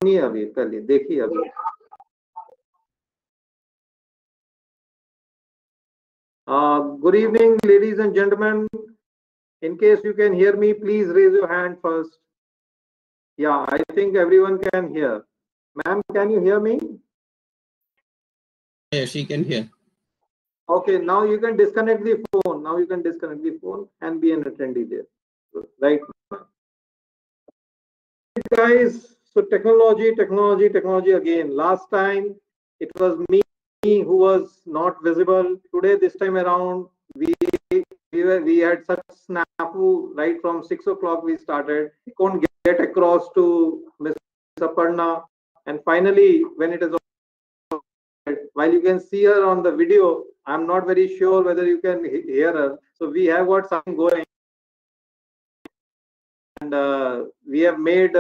सुनिए अभी, पहले देखिए अभी। Good evening, ladies and gentlemen. In case you can hear me, please raise your hand first. Yeah, I think everyone can hear. Ma'am, can you hear me? Yeah, she can hear. Okay, now you can disconnect the phone. Now you can disconnect the phone and be an attendee there. Right. Guys, so technology again. Last time it was me who was not visible. Today, this time around, we had such snafu right from 6 o'clock we started. We couldn't get across to Miss Aparna, and finally, when it is while you can see her on the video, I'm not very sure whether you can hear her. So we have got something going, and we have made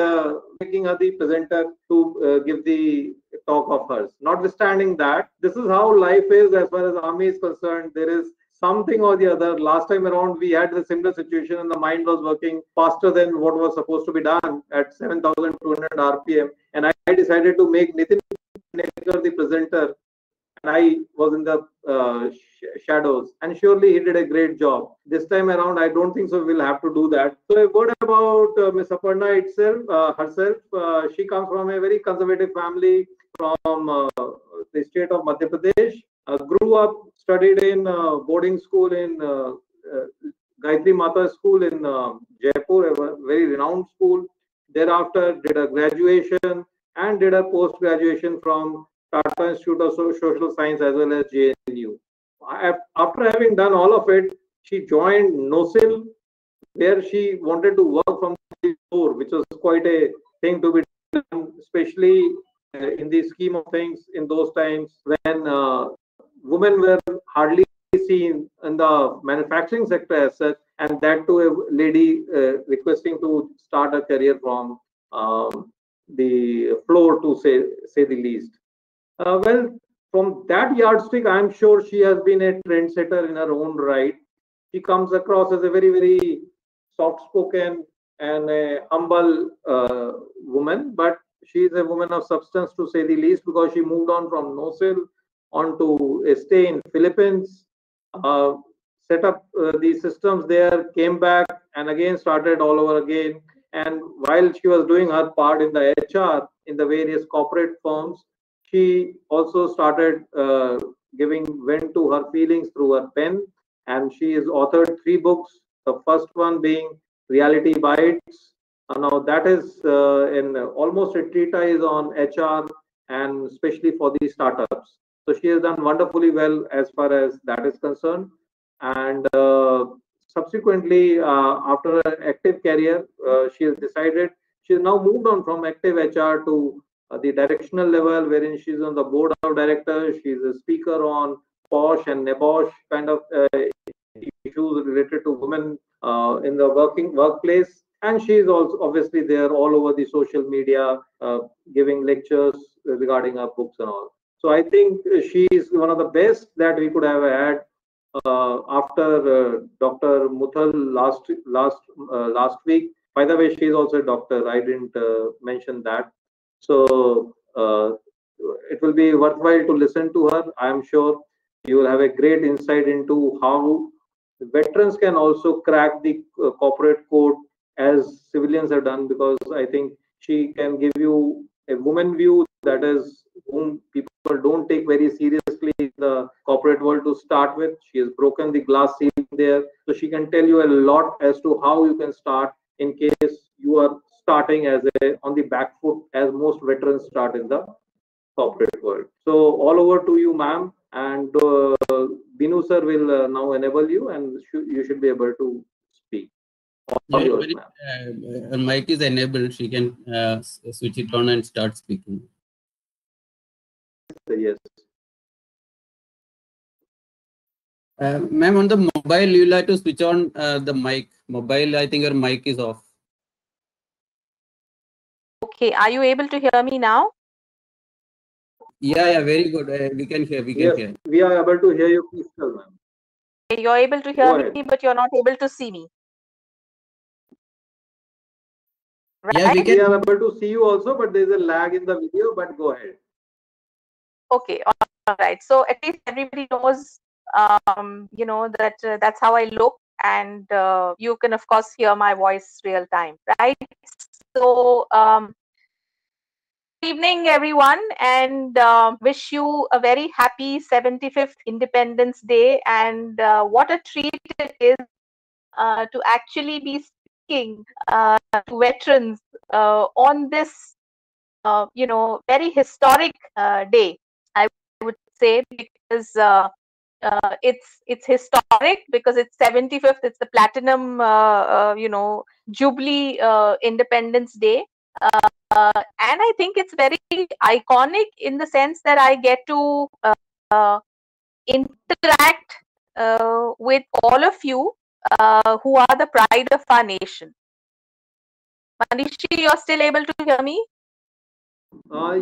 making her the presenter to give the talk of hers. Notwithstanding that, this is how life is as far as army is concerned. There is something or the other. Last time around, we had the similar situation, and the mind was working faster than what was supposed to be done at 7,200 RPM. And I decided to make Nitin Nekar the presenter, and I was in the shadows. And surely he did a great job. This time around, I don't think so. We'll have to do that. So, a word about Miss Aparna herself. She comes from a very conservative family from the state of Madhya Pradesh. Grew up, studied in boarding school in Gayatri Mata School in Jaipur, a very renowned school. Thereafter, did a graduation and did a post graduation from Tata Institute of Social Science as well as JNU. After having done all of it, she joined NOSIL, where she wanted to work from the floor, which was quite a thing to be done, especially in the scheme of things in those times when women were hardly seen in the manufacturing sector as such, and that to a lady requesting to start a career from the floor, to say the least. Well, from that yardstick, I'm sure she has been a trendsetter in her own right. She comes across as a very soft-spoken and a humble woman, but she is a woman of substance to say the least, because she moved on from NOSIL on to a stay in Philippines, uh, set up the systems there, came back, and again started all over again. And while she was doing her part in the HR in the various corporate firms, she also started giving vent to her feelings through her pen, and she has authored 3 books. The first one being Reality Bites. Now that is in almost a treatise on HR, and especially for the startups. So she has done wonderfully well as far as that is concerned. And subsequently, after an active career, she has decided, she has now moved on from active HR to the directional level, wherein she's on the board of directors. She's a speaker on POSH and NEBOSH kind of issues related to women in the workplace. And she is also obviously there all over the social media, giving lectures regarding her books and all. So I think she is one of the best that we could have had after Dr. Muthal last week. By the way, she is also a doctor. I didn't mention that. So it will be worthwhile to listen to her. I am sure you will have a great insight into how veterans can also crack the corporate code as civilians have done, because I think she can give you a woman view, that is whom people don't take very seriously in the corporate world to start with. She has broken the glass ceiling there, so she can tell you a lot as to how you can start in case you are starting as on the back foot, as most veterans start in the corporate world. So all over to you, ma'am, and Binu sir will now enable you, and you should be able to speak. All yours, ma'am. Mic is enabled. She can switch it on and start speaking. Yes. Ma'am, on the mobile, you'll have to switch on the mic. Mobile, I think your mic is off. Okay, are you able to hear me now? Yeah, very good. We can hear. Yes, we are able to hear you, please tell, ma'am. You're able to hear me, but you're not able to see me. Yeah, we right? We can. are able to see you also, but there is a lag in the video, but go ahead. Okay, all right. So at least everybody knows, you know, that that's how I look, and you can of course hear my voice real time, right? So good evening, everyone, and wish you a very happy 75th Independence Day. And what a treat it is to actually be speaking to veterans on this, you know, very historic day, I would say, because it's historic because it's 75th. It's the platinum, you know, Jubilee Independence Day. And I think it's very iconic in the sense that I get to interact with all of you who are the pride of our nation. Manishi, you're still able to hear me?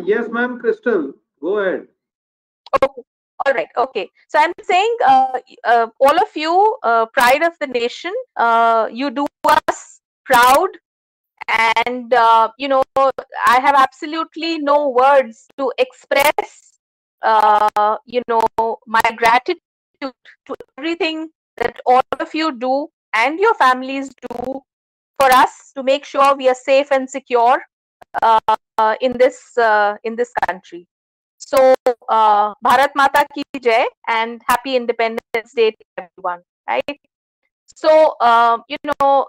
Yes, ma'am, Crystal, go ahead. Okay. All right. Okay. So I'm saying, all of you, pride of the nation, you do us proud, and you know, I have absolutely no words to express, you know, my gratitude to everything that all of you do and your families do for us to make sure we are safe and secure in this country. So, Bharat Mata ki jai and happy Independence Day to everyone, right? So, you know,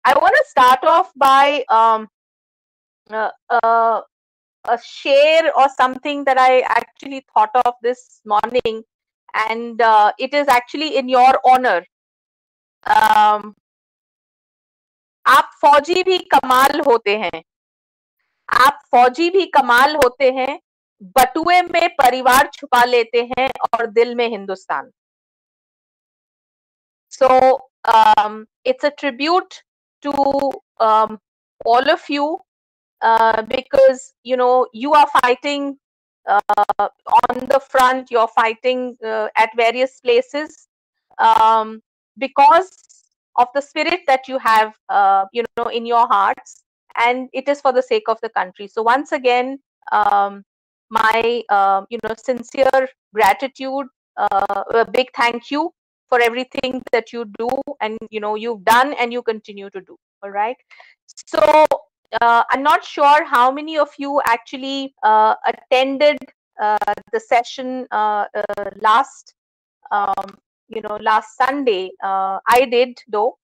I want to start off by uh, uh, a share or something that I actually thought of this morning, and it is actually in your honor. आप फौजी भी कमाल होते हैं, आप फौजी भी कमाल होते हैं, बटुए में परिवार छुपा लेते हैं और दिल में Hindustan. So it's a tribute to all of you, because you know, you are fighting on the front, you're fighting at various places, because of the spirit that you have, you know, in your hearts, and it is for the sake of the country. So once again, my you know, sincere gratitude, a big thank you for everything that you do, and you know, you've done and you continue to do. All right. So I'm not sure how many of you actually attended the session last, you know, last Sunday. I did though,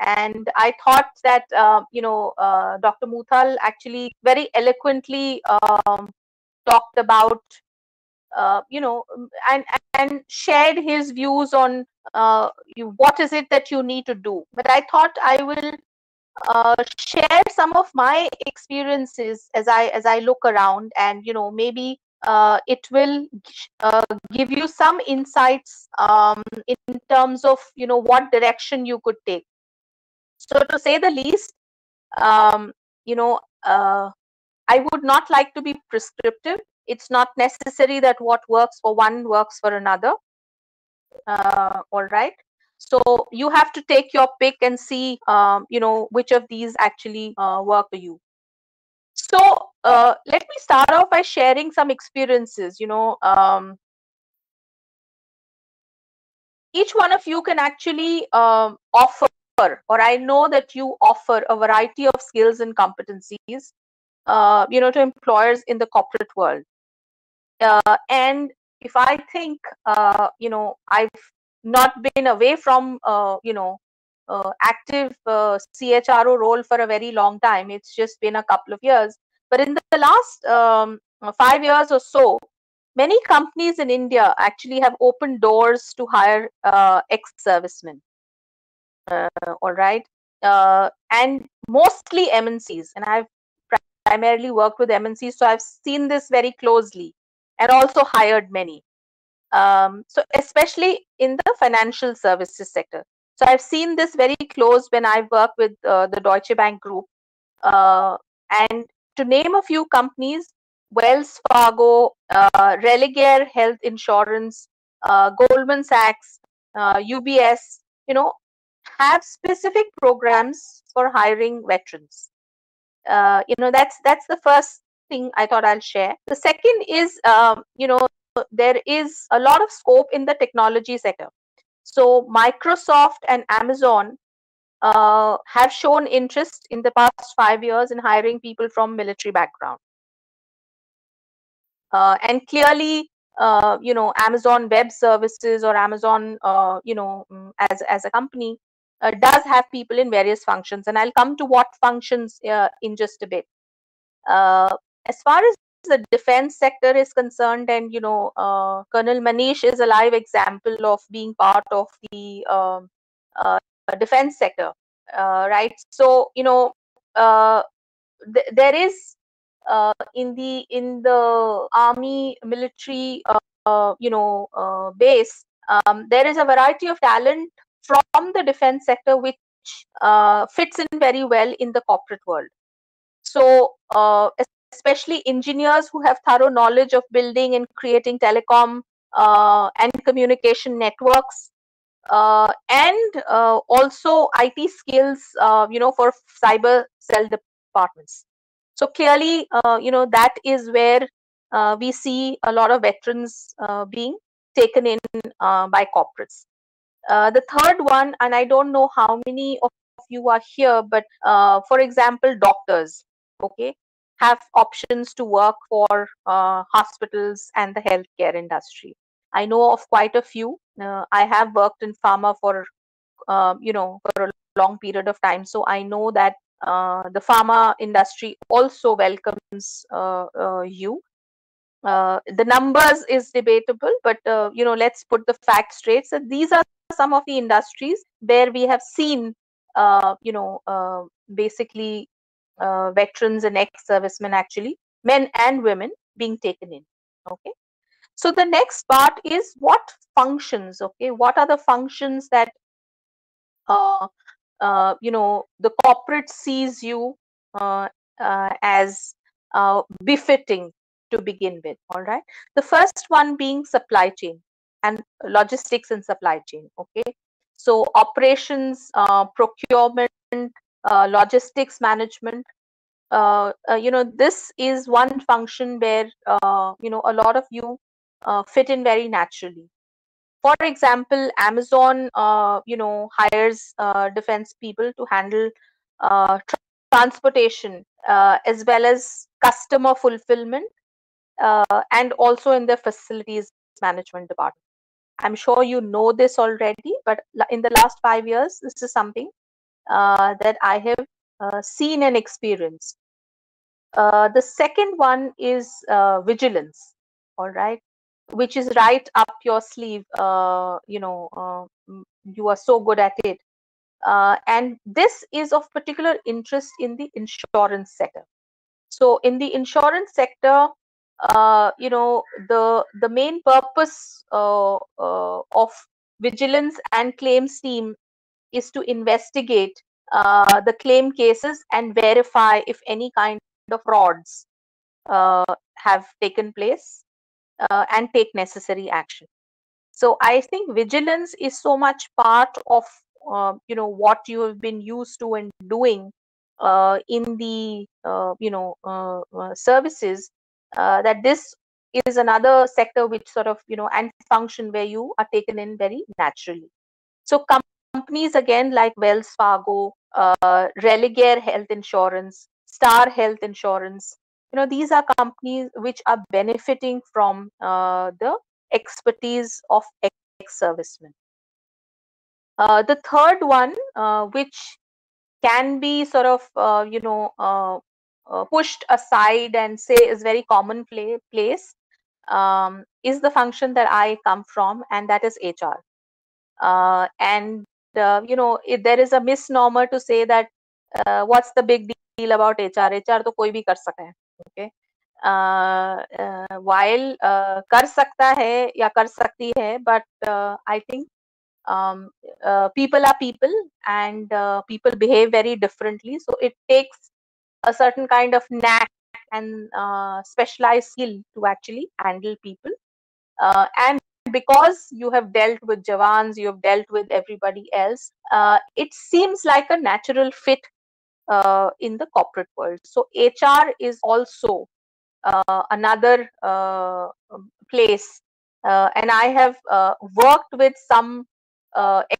and I thought that you know, Dr. Muthal actually very eloquently talked about, you know, and shared his views on what is it that you need to do. But I thought I will share some of my experiences as I look around, and you know, maybe it will give you some insights in terms of, you know, what direction you could take. So to say the least, you know, I would not like to be prescriptive. It's not necessary that what works for one works for another. All right. So you have to take your pick and see, you know, which of these actually work for you. So let me start off by sharing some experiences. You know, each one of you can actually offer, or I know that you offer a variety of skills and competencies, you know, to employers in the corporate world. And if I think, you know, I've not been away from, you know, active CHRO role for a very long time. It's just been a couple of years. But in the last 5 years or so, many companies in India actually have opened doors to hire ex-servicemen. All right. And mostly MNCs. And I've primarily worked with MNCs, so I've seen this very closely and also hired many. So especially in the financial services sector. So I've seen this very close when I've worked with the Deutsche Bank Group. And to name a few companies, Wells Fargo, Religare Health Insurance, Goldman Sachs, UBS, you know, have specific programs for hiring veterans. That's the first thing I thought I'll share. The second is, there is a lot of scope in the technology sector. So Microsoft and Amazon have shown interest in the past 5 years in hiring people from military background. And clearly, Amazon Web Services or Amazon, as a company, does have people in various functions, and I'll come to what functions in just a bit. As far as the defense sector is concerned, and Colonel Manish is a live example of being part of the defense sector, right? So there is in the army military base, there is a variety of talent from the defense sector which fits in very well in the corporate world. So especially engineers who have thorough knowledge of building and creating telecom and communication networks, and also IT skills, for cyber cell departments. So clearly, that is where we see a lot of veterans being taken in by corporates. The third one, and I don't know how many of you are here, but for example, doctors, okay, have options to work for hospitals and the healthcare industry. I know of quite a few. I have worked in pharma for for a long period of time, so I know that the pharma industry also welcomes you. The numbers is debatable, but let's put the facts straight. So these are some of the industries where we have seen basically veterans and ex-servicemen, actually men and women, being taken in. Okay, so the next part is what functions. Okay, what are the functions that the corporate sees you as befitting to begin with. All right, the first one being supply chain and logistics and supply chain. Okay, so operations, procurement, logistics management, this is one function where a lot of you fit in very naturally. For example, Amazon hires defense people to handle transportation, as well as customer fulfillment, and also in the facilities management department. I'm sure you know this already, but in the last 5 years, this is something that I have seen and experienced. The second one is vigilance, all right, which is right up your sleeve. You are so good at it. And this is of particular interest in the insurance sector. So in the insurance sector, the main purpose of vigilance and claims team is to investigate the claim cases and verify if any kind of frauds have taken place, and take necessary action. So I think vigilance is so much part of what you have been used to and doing in the services, that this is another sector which sort of and function where you are taken in very naturally. So companies again like Wells Fargo, Religare Health Insurance, Star Health Insurance, these are companies which are benefiting from the expertise of ex-servicemen. The third one, which can be sort of pushed aside and say is very commonplace, is the function that I come from, and that is HR. And there is a misnomer to say that what's the big deal about HR तो कोई भी कर सकता है. Okay, while कर सकता है या कर सकती है, but I think people are people, and people behave very differently, so it takes a certain kind of knack and specialized skill to actually handle people, and because you have dealt with Jawans, you have dealt with everybody else, it seems like a natural fit in the corporate world. So HR is also another place, and I have worked with some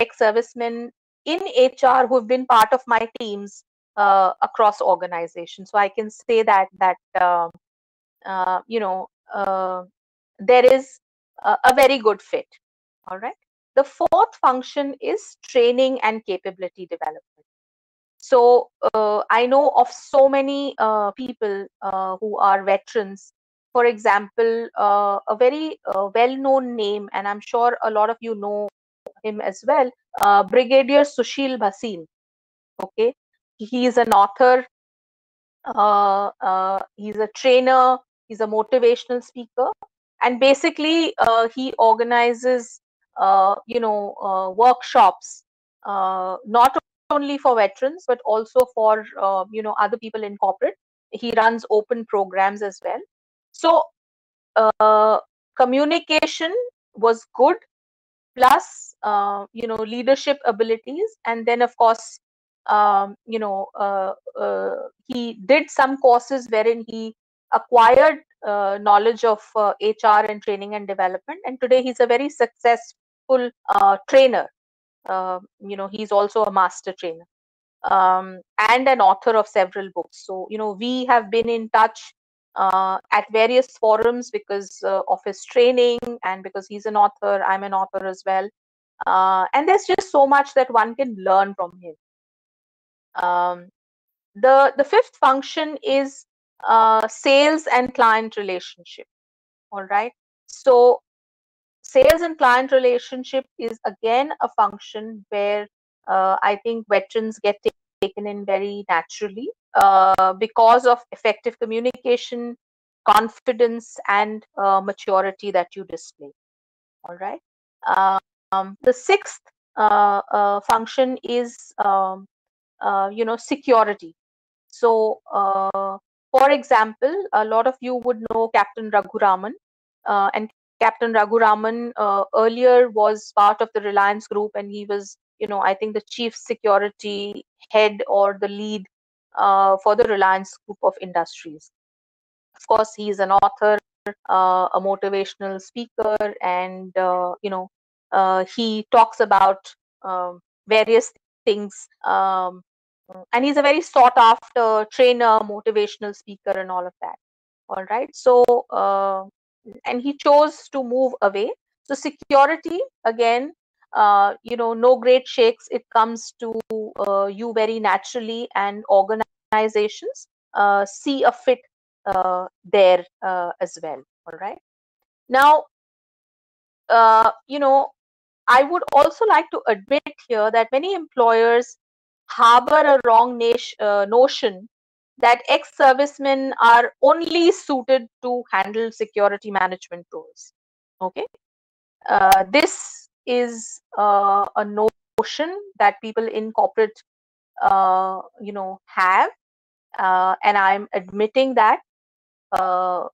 ex-servicemen in HR who have been part of my teams across organizations. So I can say that there is a very good fit. All right. The fourth function is training and capability development. So I know of so many people who are veterans. For example, a very well-known name, and I'm sure a lot of you know him as well, Brigadier Sushil Bhasin. Okay, he is an author, he's a trainer, he's a motivational speaker, and basically he organizes, workshops, not only for veterans but also for other people in corporate. He runs open programs as well. So communication was good, plus leadership abilities, and then of course he did some courses wherein he acquired knowledge of HR and training and development, and today he's a very successful trainer. He's also a master trainer, and an author of several books. So we have been in touch at various forums because of his training, and because he's an author, I'm an author as well. And there's just so much that one can learn from him. The fifth function is sales and client relationship. All right. So sales and client relationship is again a function where I think veterans get taken in very naturally because of effective communication, confidence, and maturity that you display. All right. The sixth function is security. So for example, a lot of you would know Captain Raghuraman, and Captain Raghuraman earlier was part of the Reliance Group, and he was, I think, the chief security head or the lead for the Reliance Group of Industries. Of course, he is an author, a motivational speaker, and he talks about various things. And he's a very sought after trainer, motivational speaker, and all of that. All right. So and he chose to move away. So security, again, no great shakes, it comes to you very naturally, and organizations see a fit there as well. All right. Now I would also like to admit here that many employers harbor a wrong notion that ex-servicemen are only suited to handle security management roles. Okay, this is a notion that people in corporate, have, and I'm admitting that. But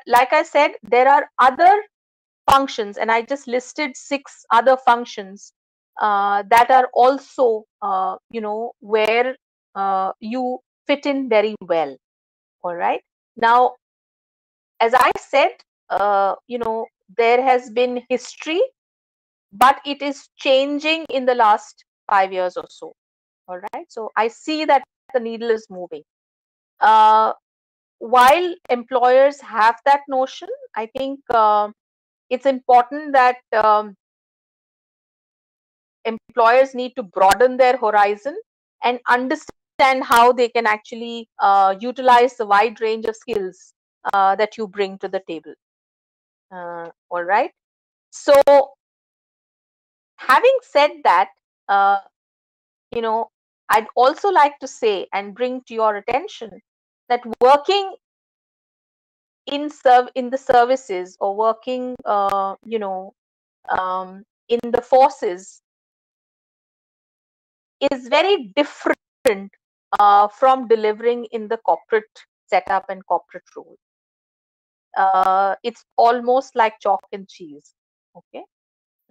like I said, there are other functions, and I just listed 6 other functions that are also, where you fit in very well. All right. Now, as I said, there has been history, but it is changing in the last 5 years or so. All right. So I see that the needle is moving. While employers have that notion, I think it's important that employers need to broaden their horizon and understand how they can actually utilize the wide range of skills that you bring to the table. All right. So, having said that, I'd also like to say and bring to your attention that working in the services, or working, in the forces, is very different from delivering in the corporate setup and corporate role. it's almost like chalk and cheese. Okay,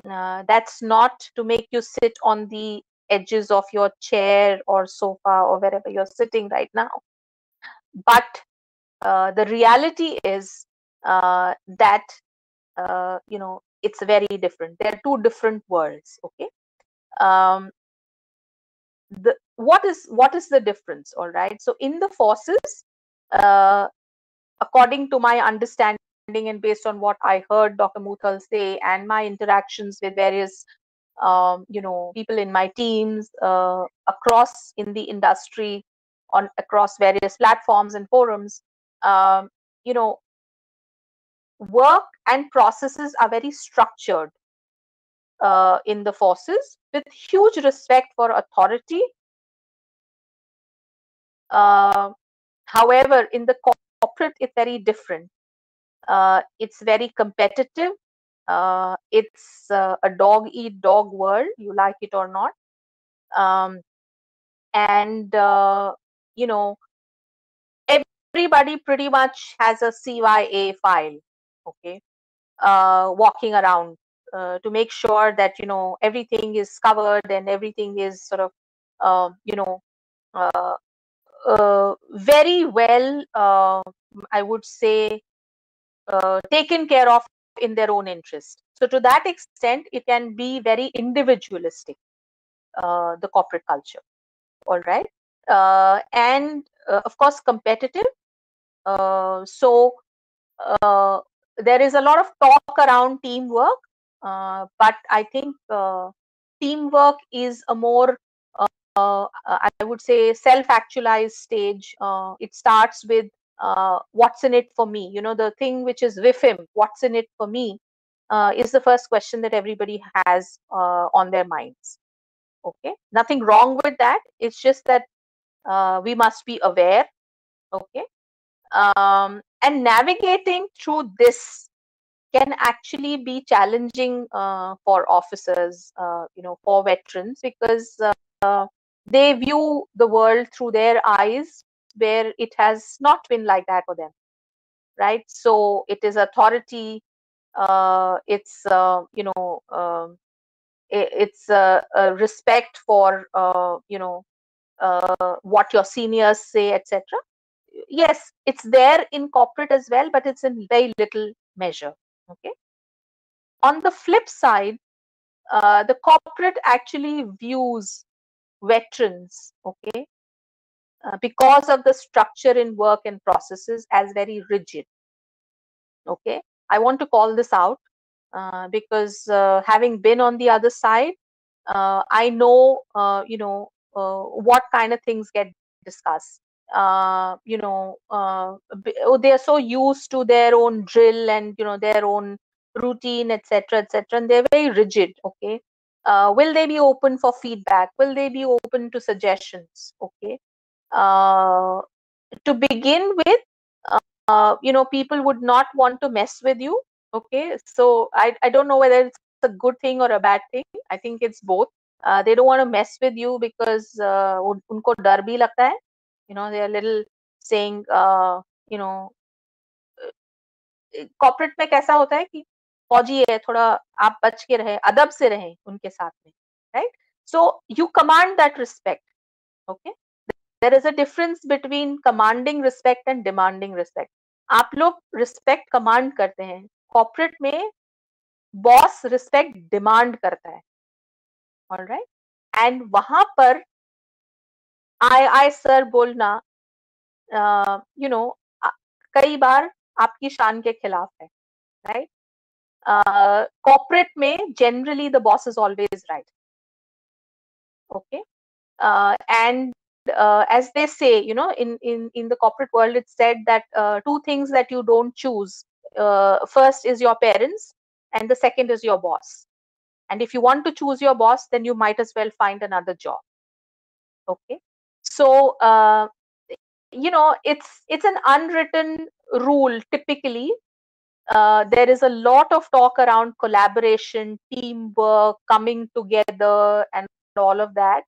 that's not to make you sit on the edges of your chair or sofa or wherever you're sitting right now, but the reality is that it's very different. They're two different worlds. Okay, um, what is the difference? All right, so in the forces, uh, according to my understanding and based on what I heard Dr. Muthal say and my interactions with various people in my teams across in the industry on across various platforms and forums, um, you know work and processes are very structured in the forces with huge respect for authority. However, in the corporate, it's very different. It's very competitive. It's a dog eat dog world, you like it or not. And everybody pretty much has a CYA file, okay, walking around to make sure that everything is covered and everything is sort of uh, very well, I would say, taken care of in their own interest. So to that extent, it can be very individualistic, the corporate culture. All right, and of course competitive. So there is a lot of talk around teamwork, but I think teamwork is a more I would say self-actualized stage. It starts with what's in it for me. The thing which is with him, what's in it for me, is the first question that everybody has on their minds. Okay, nothing wrong with that. It's just that we must be aware. Okay, and navigating through this can actually be challenging for officers, for veterans, because they view the world through their eyes where it has not been like that for them, right? So it is authority, it's it's a respect for what your seniors say, etc. Yes, it's there in corporate as well, but it's in very little measure. Okay, on the flip side, the corporate actually views veterans, okay, because of the structure in work and processes, as very rigid. Okay, I want to call this out because having been on the other side, I know what kind of things get discussed. They are so used to their own drill and their own routine, etc., etc., and they're very rigid. Okay, will they be open for feedback? Will they be open to suggestions? Okay, uh, to begin with, people would not want to mess with you. Okay, so I don't know whether it's a good thing or a bad thing. I think it's both. They don't want to mess with you because unko dar bhi lagta hai. They are little saying, corporate में कैसा होता है कि फौजी है, थोड़ा आप बच के रहे, अदब से रहे उनके साथ में, right? So you command that respect. Okay, there is a difference between commanding respect and demanding respect. आप लोग रिस्पेक्ट कमांड करते हैं, कॉर्पोरेट में बॉस रिस्पेक्ट डिमांड करता है. ऑलराइट, एंड वहां पर आई सर बोलना कई बार आपकी शान के खिलाफ है, राइट? Corporate में generally the boss is always right. Okay, and as they say, in the corporate world, it's said that two things that you don't choose. First is your parents, and the second is your boss. And if you want to choose your boss, then you might as well find another job. Okay, so it's an unwritten rule typically. There is a lot of talk around collaboration, teamwork, coming together, and all of that.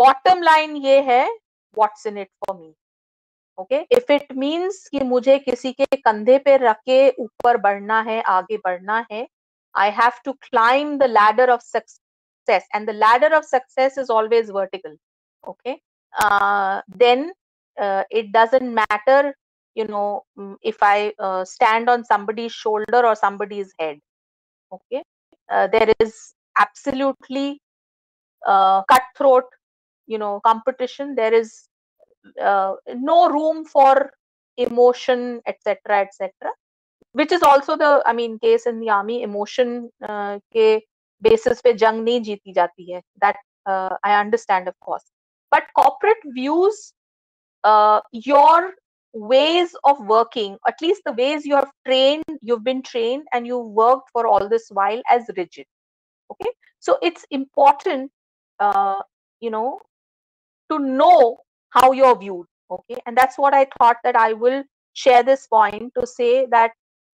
Bottom line ye hai, what's in it for me? Okay, if it means कि मुझे किसी के कंधे पे रख के ऊपर बढ़ना है, आगे बढ़ना है, I have to climb the ladder of success, and the ladder of success is always vertical. Okay, then it doesn't matter, you know, if I stand on somebody's shoulder or somebody's head. Okay, there is absolutely cutthroat, you know, competition. There is no room for emotion, etc., etc., which is also the, I mean, case in the army. Emotion के basis पे जंग नहीं जीती जाती है. That I understand, of course. But corporate views your ways of working, at least the ways you have trained, you've been trained and you've worked for all this while, as rigid. Okay, so it's important, you know, to know how you're viewed. Okay, and that's what I thought, that I will share this point to say that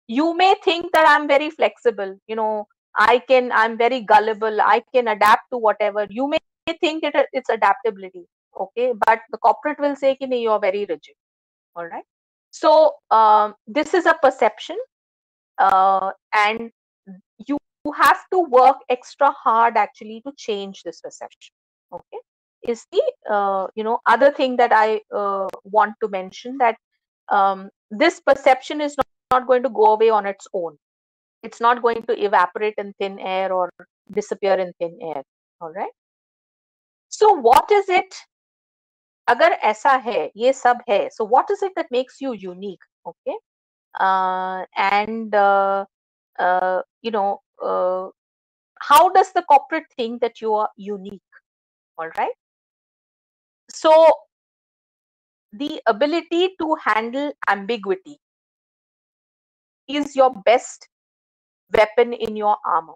you may think that I'm very flexible, you know, I'm very gullible, I can adapt to whatever. You may think it's adaptability. Okay, but the corporate will say कि नहीं, you're very rigid. All right, so this is a perception, and you have to work extra hard actually to change this perception. Okay, is the you know, other thing that I want to mention, that this perception is not going to go away on its own. It's not going to evaporate in thin air or disappear in thin air. All right, so what is it, अगर ऐसा है, ये सब है, so what is it that makes you unique? Okay, and you know, how does the corporate think that you are unique? All right, so the ability to handle ambiguity is your best weapon in your armor.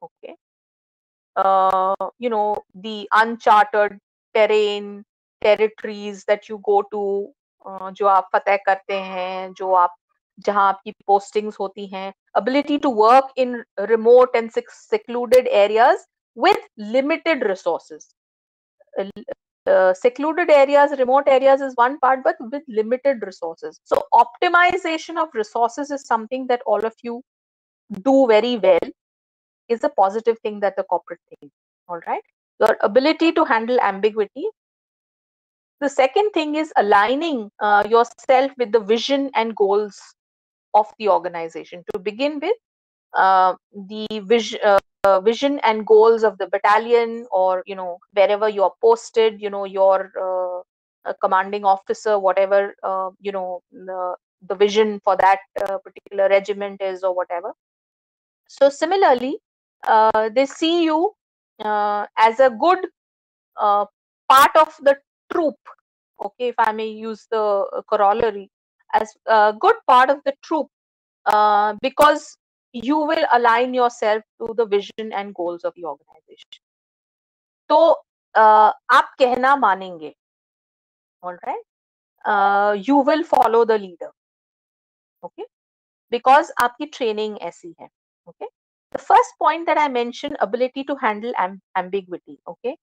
Okay, you know, the uncharted terrain, territories that you go to, जो आप फतेह करते हैं, जो आप, जहां आपकी postings होती हैं, ability to work in remote and secluded areas with limited resources. Secluded areas, remote areas is one part, but with limited resources. So optimization of resources is something that all of you do very well, is a positive thing that the corporate thinks. All right, your ability to handle ambiguity. The second thing is aligning yourself with the vision and goals of the organization. To begin with, the vision and goals of the battalion, or you know, wherever you are posted, you know, your commanding officer, whatever you know, the vision for that particular regiment is, or whatever. So similarly, they see you as a good part of the troop. Okay, if I may use the corollary, as a good part of the troop, because you will align yourself to the vision and goals of the organization. तो आप कहना मानेंगे. All right, you will follow the leader. Okay, because आपकी training ऐसी है. Okay, the first point that I mentioned, ability to handle ambiguity. Okay,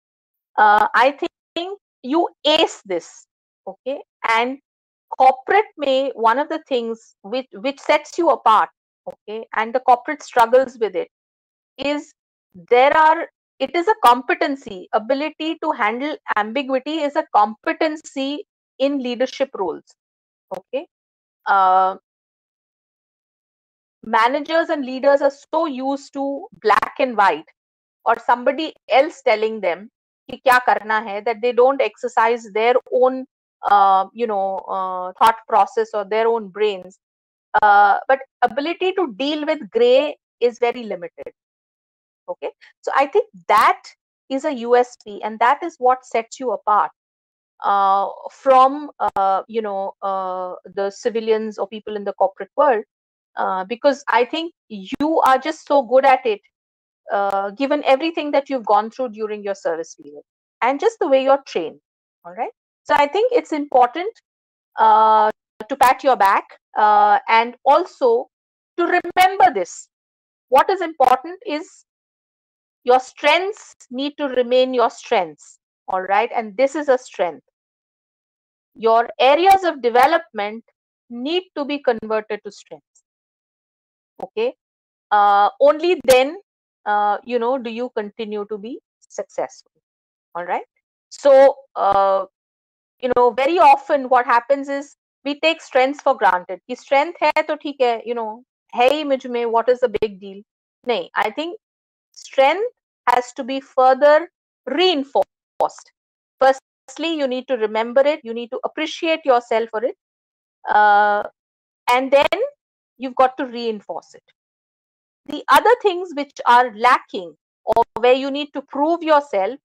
I think you ace this. Okay, and corporate may, one of the things which sets you apart, okay, and the corporate struggles with it, is it is a competency. Ability to handle ambiguity is a competency in leadership roles. Okay, managers and leaders are so used to black and white, or somebody else telling them कि क्या करना है, that they don't exercise their own you know, thought process or their own brains. But ability to deal with gray is very limited. Okay, so I think that is a USP, and that is what sets you apart from you know, the civilians or people in the corporate world, because I think you are just so good at it, given everything that you've gone through during your service period and just the way you're trained. All right, so I think it's important to pat your back, and also to remember this. What is important is your strengths need to remain your strengths. All right, and this is a strength. your areas of development need to be converted to strengths. Okay, only then do you continue to be successful. All right. So very often what happens is we take strengths for granted. कि strength है तो ठीक है, है ही मुझ में, what is the big deal? नहीं, I think strength has to be further reinforced. Firstly, you need to remember it, you need to appreciate yourself for it, and then you've got to reinforce it. The other things which are lacking or where you need to prove yourself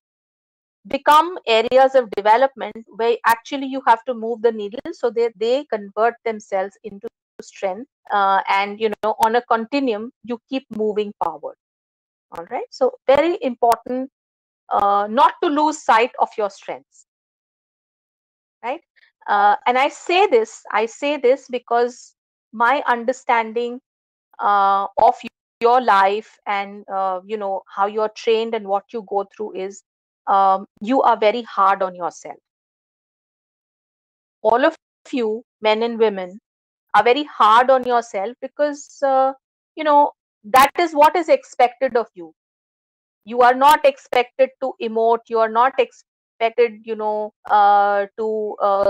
become areas of development where actually you have to move the needle so that they convert themselves into strength, and on a continuum you keep moving forward. All right, so very important not to lose sight of your strengths, right? And I say this because my understanding of your life and how you're trained and what you go through is you are very hard on yourself. All of you, men and women, are very hard on yourself because that is what is expected of you. You are not expected to emote, you are not expected to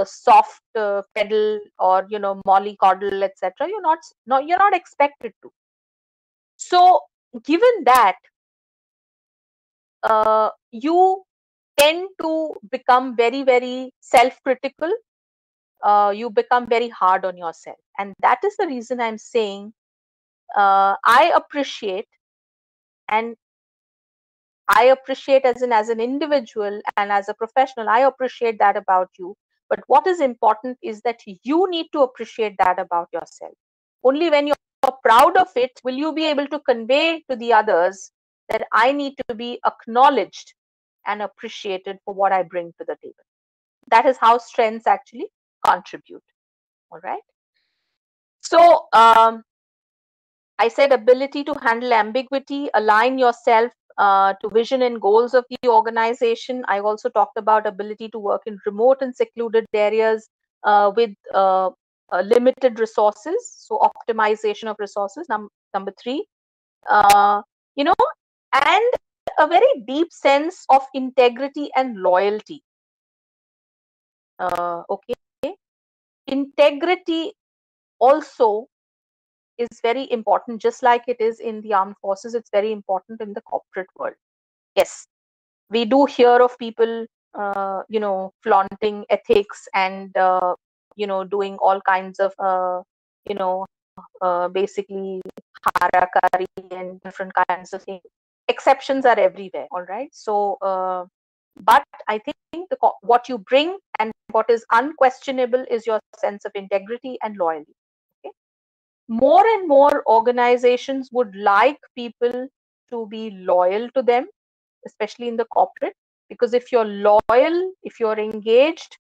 soft pedal or mollycoddle, etc. You're not expected to. So given that, you tend to become very, very self-critical. You become very hard on yourself, and that is the reason I'm saying I appreciate as an individual and as a professional, I appreciate that about you. But what is important is that you need to appreciate that about yourself. Only when you're proud of it will you be able to convey to the others that I need to be acknowledged and appreciated for what I bring to the table. That is how strengths actually contribute. All right. So I said ability to handle ambiguity, align yourself to vision and goals of the organization. I also talked about ability to work in remote and secluded areas with limited resources. So optimization of resources. Number 3, and a very deep sense of integrity and loyalty. Okay, integrity also is very important, just like it is in the armed forces. It's very important in the corporate world. Yes, we do hear of people flaunting ethics and doing all kinds of basically harakari and different kinds of things. Exceptions are everywhere. All right, so but I think what you bring and what is unquestionable is your sense of integrity and loyalty. Okay? More and more organizations would like people to be loyal to them, especially in the corporate, because if you're loyal, if you're engaged,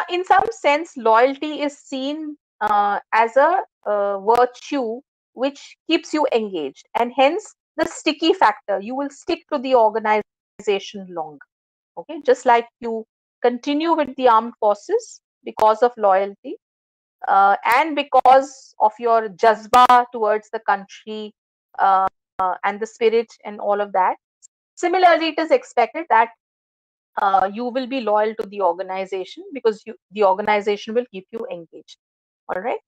in some sense, loyalty is seen as a virtue which keeps you engaged, and hence the sticky factor. You will stick to the organization long. Okay, just like you continue with the armed forces because of loyalty and because of your jazba towards the country and the spirit and all of that. Similarly, it is expected that you will be loyal to the organization because the organization will keep you engaged. All right.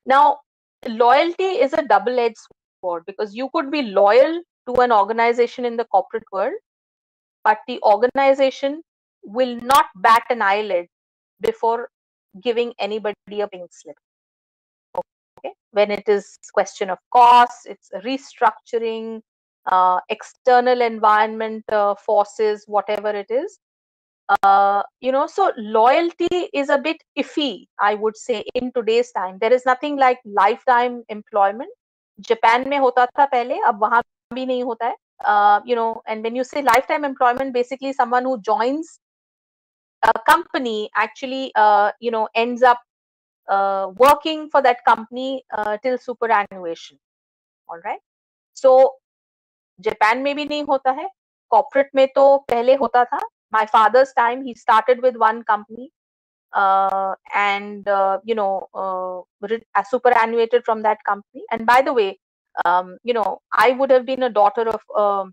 Now, loyalty is a double-edged sword because you could be loyal to an organization in the corporate world, but the organization will not bat an eyelid before giving anybody a pink slip. Okay, when it is question of costs, it's restructuring, external environment forces, whatever it is. So loyalty is a bit iffy, I would say, in today's time. There is nothing like lifetime employment. Japan में होता था पहले, अब वहां भी नहीं होता है. And when you say lifetime employment, basically someone who joins a company actually, ends up working for that company till superannuation. All right. So Japan में भी नहीं होता है. Corporate में तो पहले होता था. My father's time, he started with one company. and superannuated from that company. And by the way, I would have been a daughter of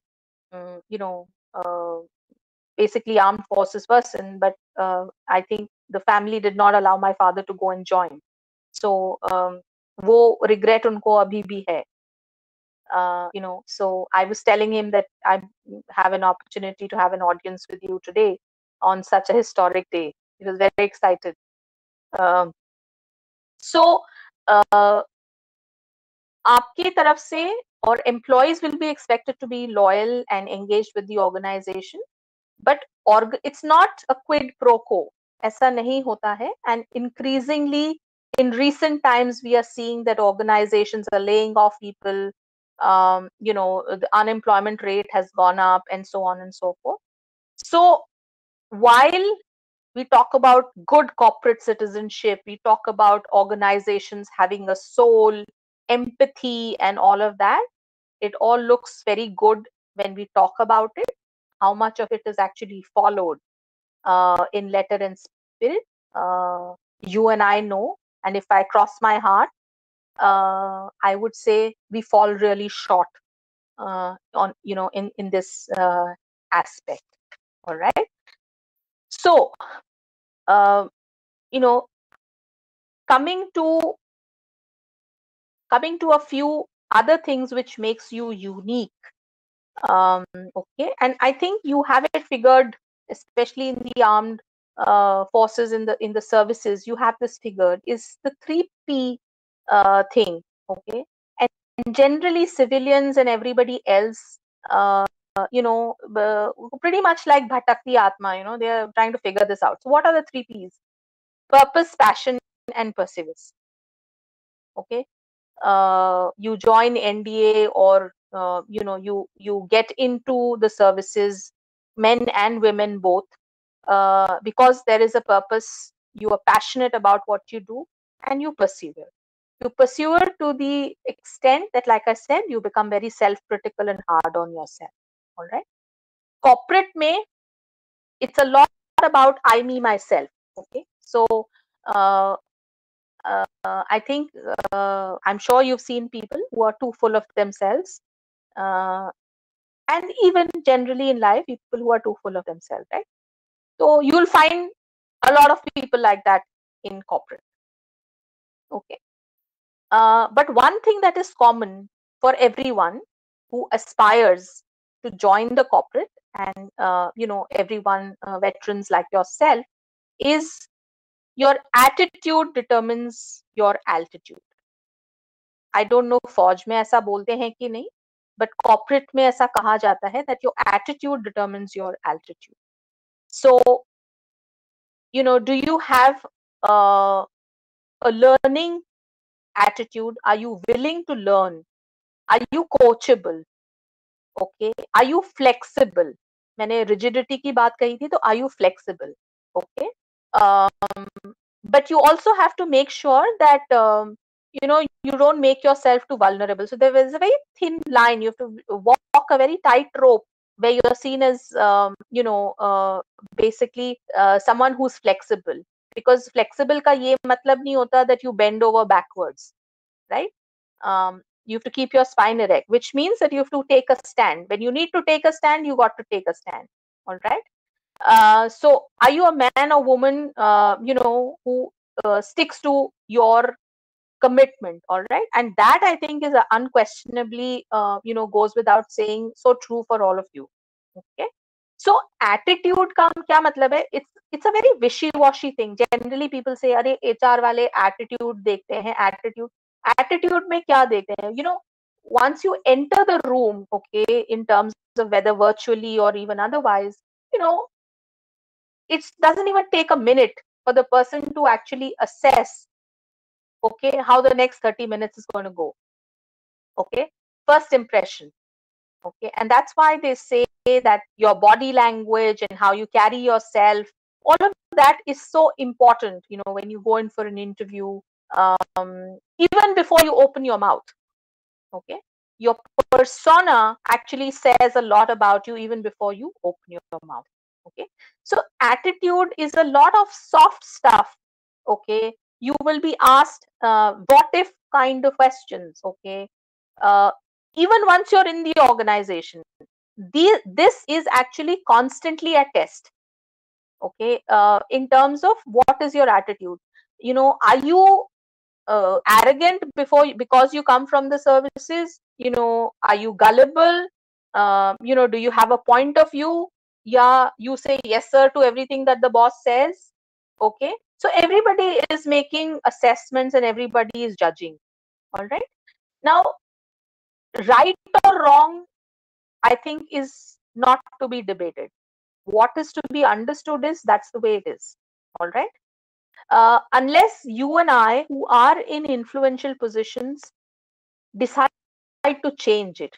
basically armed forces person, but I think the family did not allow my father to go and join. So वो regret उनको अभी भी है. So I was telling him that I have an opportunity to have an audience with you today on such a historic day. He was very excited. So आपके तरफ से, or employees will be expected to be loyal and engaged with the organization, but it's not a quid pro quo. ऐसा नहीं होता है. And increasingly in recent times we are seeing that organizations are laying off people. The unemployment rate has gone up and so on and so forth. So while we talk about good corporate citizenship, we talk about organizations having a soul, empathy, and all of that, it all looks very good when we talk about it. How much of it is actually followed in letter and spirit, you and I know. And if I cross my heart, I would say we fall really short on in this aspect. All right. So coming to a few other things which makes you unique. Okay, and I think you have it figured, especially in the armed forces, in the services. You have this figured, is the 3P thing. Okay, and generally civilians and everybody else, pretty much like bhatakti atma. They are trying to figure this out. So what are the 3Ps? Purpose, passion, and perseverance. Okay, you join NDA, or you get into the services, men and women both, because there is a purpose. You are passionate about what you do, and you persevere. You persevere to the extent that, like I said, you become very self-critical and hard on yourself. All right. Corporate may, it's a lot about I, me, myself. Okay. So I think I'm sure you've seen people who are too full of themselves, and even generally in life, people who are too full of themselves, right? So you'll find a lot of people like that in corporate. Okay. But one thing that is common for everyone who aspires to join the corporate, and everyone, veterans like yourself, is your attitude determines your altitude. I don't know फौज में ऐसा बोलते हैं कि नहीं, but corporate में ऐसा कहा जाता है that your attitude determines your altitude. So, do you have a learning attitude? Are you willing to learn? Are you coachable? Okay. Are you flexible? मैंने rigidity की बात कही थी, तो are you flexible? Okay. But you also have to make sure that you don't make yourself too vulnerable. So there is a very thin line. You have to walk a very tight rope where you're seen as basically someone who's flexible, because flexible का ये मतलब नहीं होता that you bend over backwards, right? You have to keep your spine erect, which means that you have to take a stand. When you need to take a stand, you got to take a stand. All right. So are you a man or woman who sticks to your commitment? All right. And that, I think, is unquestionably goes without saying, so true for all of you. Okay. So attitude का क्या मतलब है? It's a very wishy-washy thing. Generally people say, अरे HR वाले attitude देखते हैं. Attitude में क्या देखते हैं? Once you enter the room, okay, in terms of whether virtually or even otherwise, it doesn't even take a minute for the person to actually assess, okay, how the next 30 minutes is going to go. Okay, first impression. Okay, and that's why they say that your body language and how you carry yourself, all of that is so important, when you go in for an interview, even before you open your mouth. Okay, your persona actually says a lot about you even before you open your mouth. Okay, so attitude is a lot of soft stuff. Okay, you will be asked what if kind of questions. Okay, uh, even once you're in the organization, this is actually constantly a test. Okay, in terms of what is your attitude, are you arrogant because you come from the services, are you gullible, do you have a point of view? Yeah, you say yes sir to everything that the boss says. Okay, so everybody is making assessments and everybody is judging. All right, now, right or wrong, I think, is not to be debated. What is to be understood is that's the way it is. All right, unless you and I, who are in influential positions, decide to change it,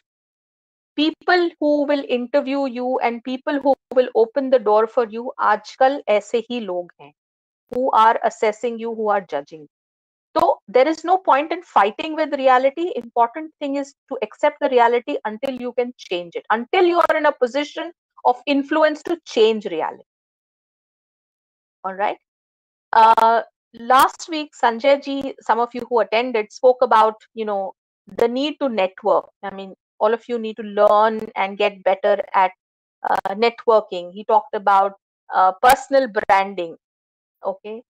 people who will interview you and people who will open the door for you, आजकल ऐसे ही लोग हैं who are assessing you, who are judging. So there is no point in fighting with reality. Important thing is to accept the reality until you can change it, until you are in a position of influence to change reality. All right. Uh, Last week, Sanjay ji, some of you who attended, spoke about, the need to network. I mean, all of you need to learn and get better at networking. He talked about personal branding. Okay.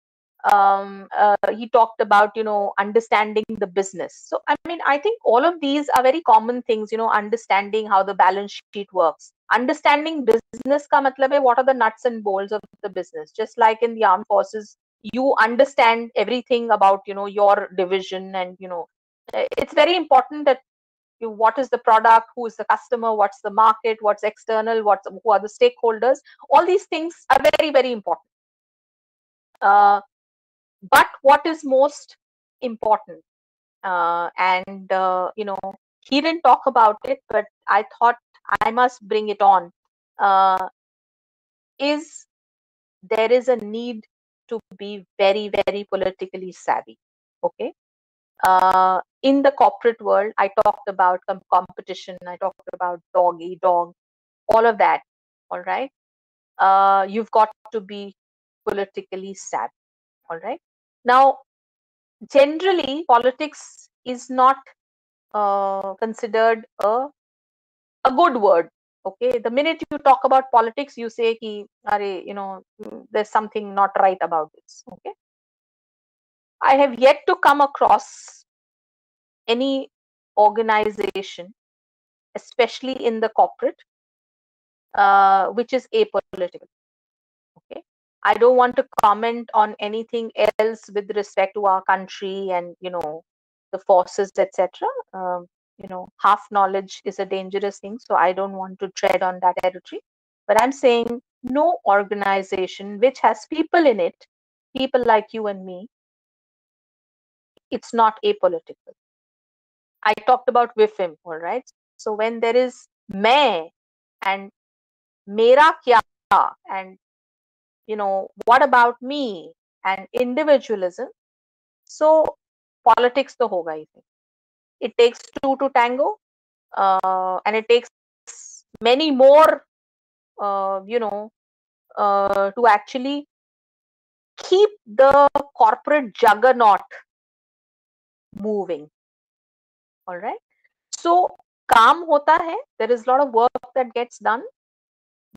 He talked about, understanding the business. So, I mean, I think all of these are very common things, understanding how the balance sheet works. Understanding business ka matlab hai, what are the nuts and bolts of the business? Just like in the armed forces, you understand everything about, your division, and, it's very important that what is the product, who is the customer, what's the market, what's external, who are the stakeholders. All these things are very, very important. But what is most important, and he didn't talk about it, but I thought I must bring it on, is there is a need to be very, very politically savvy. Okay, in the corporate world, I talked about competition, I talked about dog eat dog, all of that. All right, you've got to be politically savvy. All right, now, generally politics is not considered a good word. Okay, the minute you talk about politics, you say ki, there's something not right about this. Okay, I have yet to come across any organization, especially in the corporate, which is apolitical. Okay, I don't want to comment on anything else with respect to our country and, the forces, etc. Half knowledge is a dangerous thing, so I don't want to tread on that territory. But I'm saying no organization which has people in it, people like you and me, it's not apolitical. I talked about WIFM, all right? So when there is main and mera kya, and what about me, and individualism, so politics to hoga hi. It takes two to tango, and it takes many more, to actually keep the corporate juggernaut moving. All right, so काम होता है, there is a lot of work that gets done,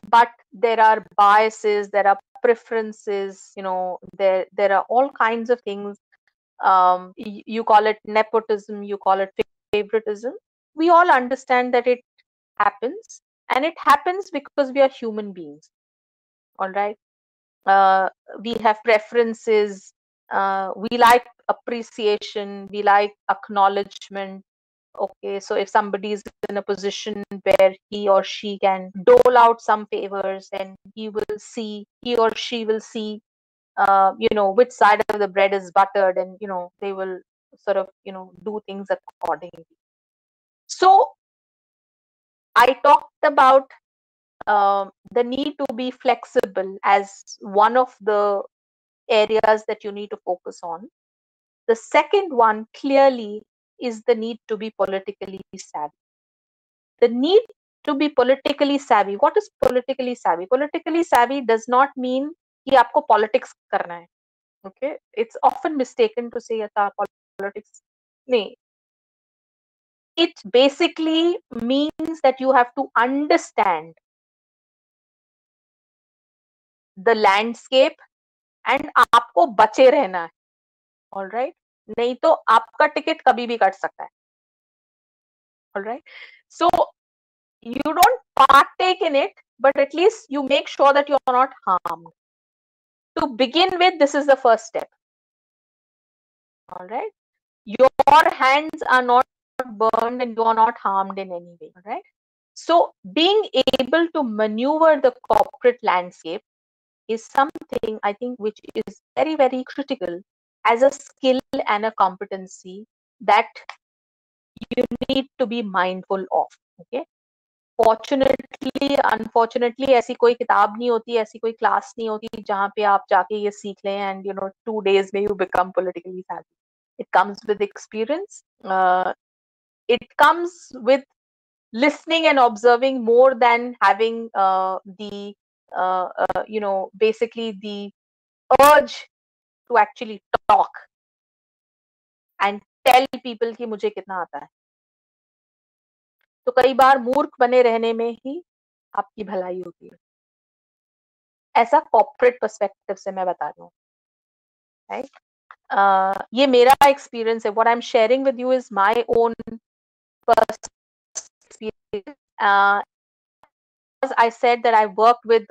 but there are biases, there are preferences, there are all kinds of things. You call it nepotism, you call it favoritism. We all understand that it happens, and it happens because we are human beings. All right, we have preferences, we like appreciation, we like acknowledgement. Okay, so if somebody is in a position where he or she can dole out some favors, then he or she will see, which side of the bread is buttered, and they will sort of do things accordingly. So I talked about the need to be flexible as one of the areas that you need to focus on. The second one clearly is the need to be politically savvy. The need to be politically savvy. What is politically savvy? Politically savvy does not mean कि आपको politics करना है. Okay, it's often mistaken to say politics. नहीं. It basically means that you have to understand the landscape and आपको बचे रहना है. All right. नहीं तो आपका टिकट कभी भी कट सकता है. All right. So you don't partake in it, but at least you make sure that you're not harmed. To begin with, this is the first step. All right. Your hands are not burned and you are not harmed in any way. All right. So being able to maneuver the corporate landscape is something I think which is very, very critical as a skill and a competency that you need to be mindful of. Okay. Fortunately, unfortunately, ऐसी कोई किताब नहीं होती, ऐसी कोई class नहीं होती जहाँ पे आप जाके ये सीख लें and 2 days में you become politically savvy. It comes with experience. It comes with listening and observing more than having basically the urge to actually talk and tell people कि मुझे कितना आता है. तो कई बार मूर्ख बने रहने में ही आपकी भलाई होती है. ऐसा कॉर्पोरेट पर्सपेक्टिव से मैं बता रही हूँ. राइट. ये मेरा एक्सपीरियंस है. What I am sharing with you is my own personal experience. As I said that I worked with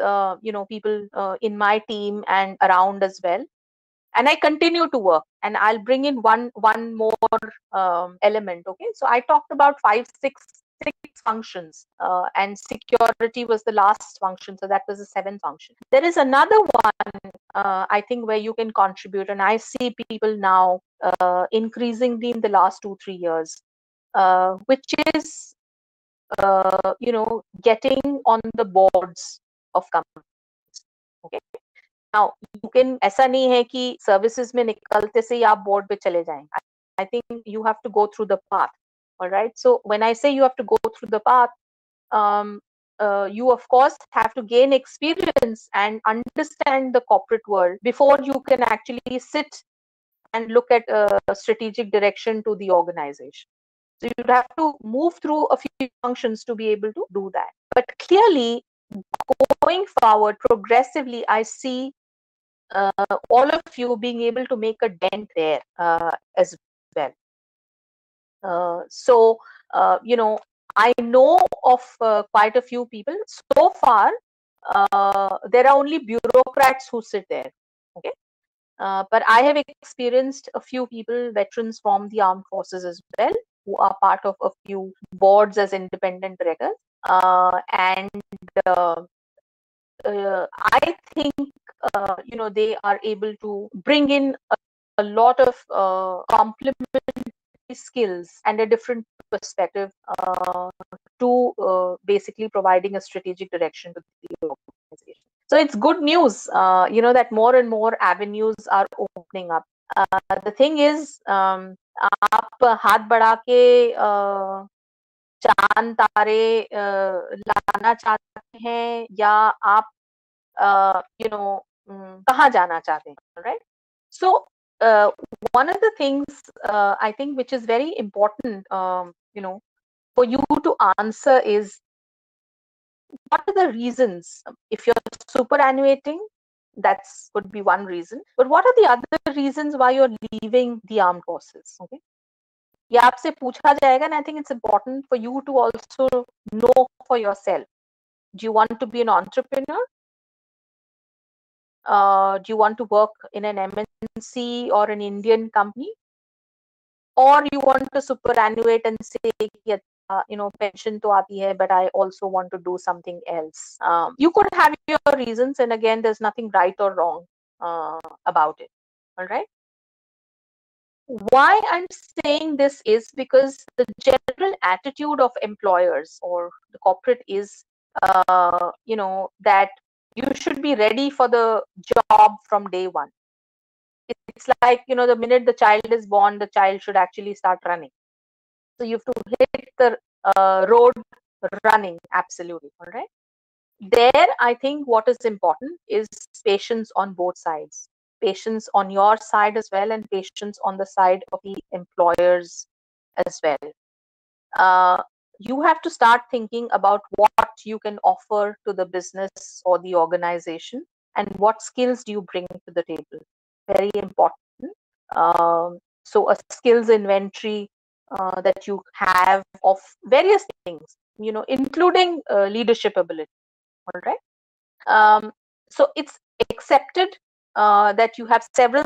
people in my team and around as well, and I continue to work, and I'll bring in one more element. Okay, so I talked about six functions, and security was the last function, so that was the 7th function. There is another one I think where you can contribute, and I see people now increasingly in the last 2-3 years, which is getting on the boards of companies. Okay. Now you can, ऐसा नहीं है कि services में निकलते से ही आप board पे चले जाएं. I think you have to go through the path. All right. So when I say you have to go through the path, you of course have to gain experience and understand the corporate world before you can actually sit and look at a strategic direction to the organization. So you'd have to move through a few functions to be able to do that. But clearly, going forward progressively, I see all of you being able to make a dent there as well. I know of quite a few people. So far, there are only bureaucrats who sit there. Okay. But I have experienced a few people, veterans from the armed forces as well, who are part of a few boards as independent directors. I think, they are able to bring in a lot of complementary skills and a different perspective to basically providing a strategic direction to the organization. So it's good news, that more and more avenues are opening up. The thing is, आप हाथ बढ़ा के चांद तारे लाना चाहते हैं या आप कहाँ जाना चाहते हैं, right? So one of the things I think which is very important, for you to answer is, what are the reasons? If you're superannuating, that's could be one reason. But what are the other reasons why you're leaving the armed forces? Okay. ये आपसे पूछा जाएगा, and I think it's important for you to also know for yourself. Do you want to be an entrepreneur? Do you want to work in an MNC or an Indian company? Or you want to superannuate and say, pension to aati hai, but I also want to do something else. You could have your reasons, and again, there's nothing right or wrong about it. All right. Why I'm saying this is because the general attitude of employers or the corporate is, that you should be ready for the job from day one. It's like, the minute the child is born, the child should actually start running. So you have to hit the road running. Absolutely. All right. There, I think what is important is patience on both sides. Patience on your side as well, and patience on the side of the employers as well. You have to start thinking about what you can offer to the business or the organization, and what skills do you bring to the table. Very important. So a skills inventory that you have of various things, including leadership ability. All right. So it's accepted that you have several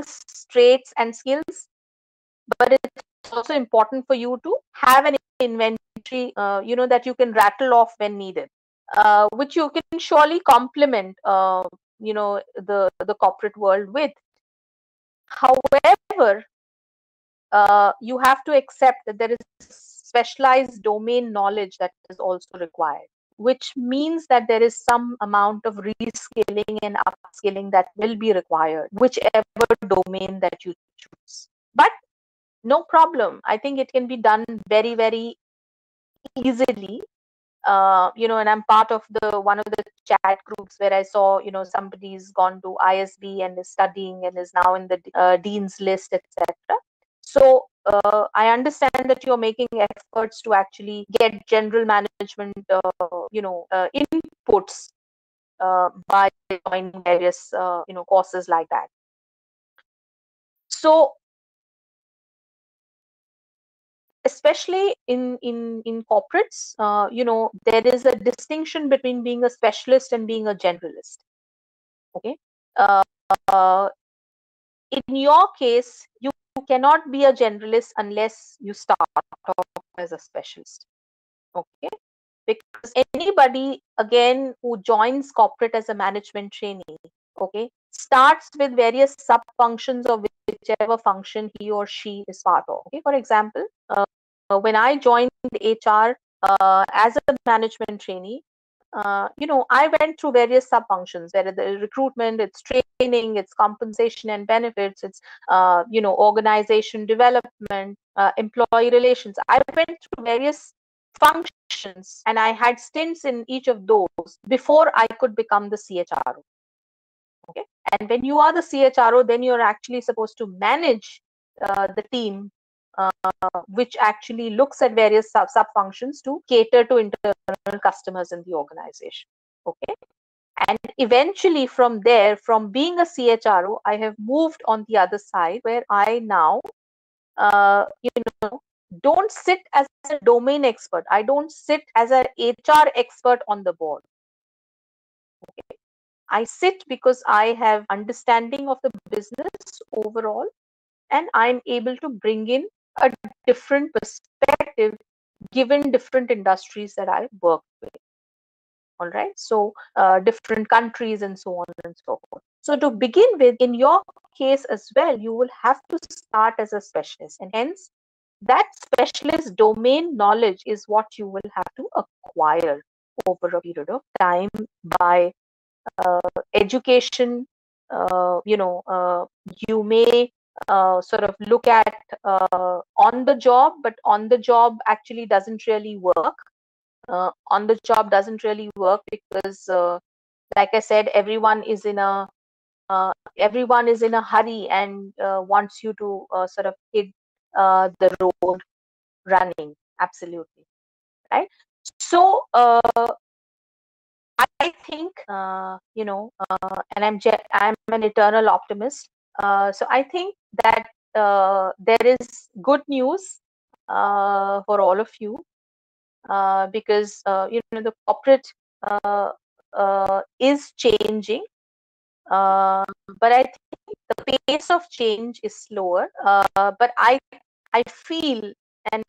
traits and skills, but it's also important for you to have an inventory, that you can rattle off when needed, which you can surely complement, the corporate world with. However, you have to accept that there is specialized domain knowledge that is also required, which means that there is some amount of reskilling and upskilling that will be required, whichever domain that you choose. But no problem. I think it can be done very, very easily. And I'm part of one of the chat groups where I saw, somebody's gone to ISB and is studying and is now in the dean's list, etc. So I understand that you're making efforts to actually get general management, inputs by joining various, courses like that. So especially in corporates, there is a distinction between being a specialist and being a generalist. Okay. In your case, you cannot be a generalist unless you start off as a specialist. Okay. Because anybody, again, who joins corporate as a management trainee, okay, starts with various sub functions of whichever function he or she is part of. Okay. For example, when I joined HR as a management trainee, I went through various sub functions. There is the recruitment, it's training, it's compensation and benefits, it's organization development, employee relations. I went through various functions, and I had stints in each of those before I could become the CHRO. Okay, and when you are the CHRO, then you're actually supposed to manage the team, which actually looks at various sub functions to cater to internal customers in the organization. Okay, and eventually from there, from being a CHRO, I have moved on the other side, where I now don't sit as a domain expert. I don't sit as an HR expert on the board. Okay. I sit because I have understanding of the business overall, and I'm able to bring in a different perspective given different industries that I work with. All right. So different countries and so on and so forth. So to begin with, in your case as well, you will have to start as a specialist, and hence that specialist domain knowledge is what you will have to acquire over a period of time by education. You may sort of look at on the job, but on the job actually doesn't really work. On the job doesn't really work because, like I said, everyone is in a hurry and wants you to sort of hit the road running. Absolutely, right? So I think and I'm an eternal optimist. So I think that there is good news for all of you, because the corporate is changing, but I think the pace of change is slower. But I feel and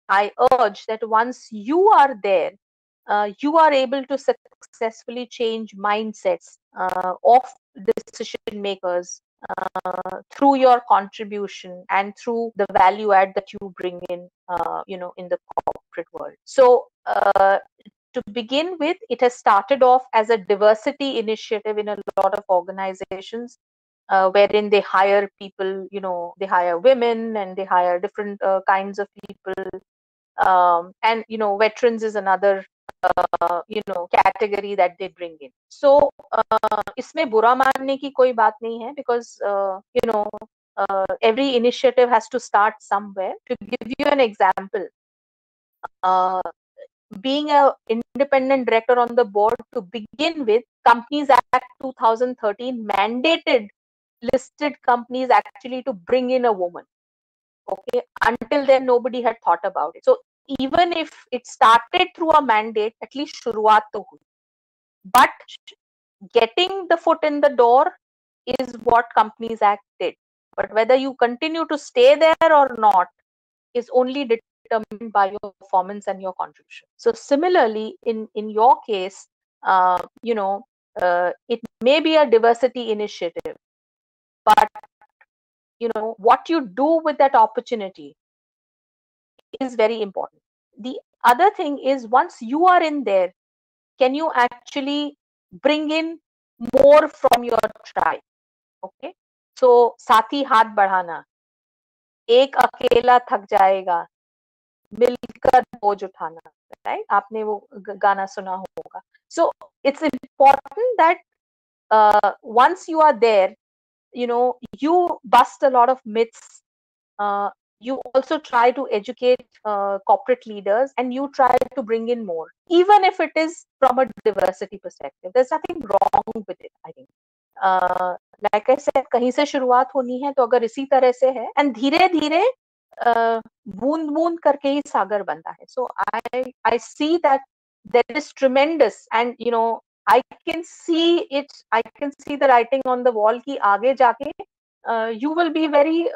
I urge that once you are there, you are able to successfully change mindsets of decision makers through your contribution and through the value add that you bring in, in the corporate world. So to begin with, it has started off as a diversity initiative in a lot of organizations, wherein they hire people, they hire women and they hire different kinds of people. And veterans is another category that they bring in. So इसमें बुरा मानने की कोई बात नहीं है, because every initiative has to start somewhere. To give you an example, being an independent director on the board, to begin with, Companies Act 2013 mandated listed companies actually to bring in a woman. Okay, until then nobody had thought about it. So even if it started through a mandate, at least शुरुआत तो हुई. But getting the foot in the door is what Companies Act did. But whether you continue to stay there or not is only determined by your performance and your contribution. So similarly, in your case, it may be a diversity initiative, but what you do with that opportunity is very important. The other thing is, once you are in there, can you actually bring in more from your tribe? Okay, so साथी हाथ बढ़ाना, एक अकेला थक जाएगा, मिलकर बोझ उठाना, right? आपने वो गाना सुना होगा. So it's important that once you are there, you bust a lot of myths. You also try to educate corporate leaders, and you try to bring in more, even if it is from a diversity perspective. There's nothing wrong with it, I think. Like I said, कहीं से शुरुआत होनी है, तो अगर इसी तरह से है, and धीरे धीरे बूंद बूंद करके ही सागर बनता है. So I see that there is tremendous, and I can see it. I can see the writing on the wall कि आगे जाके you will be very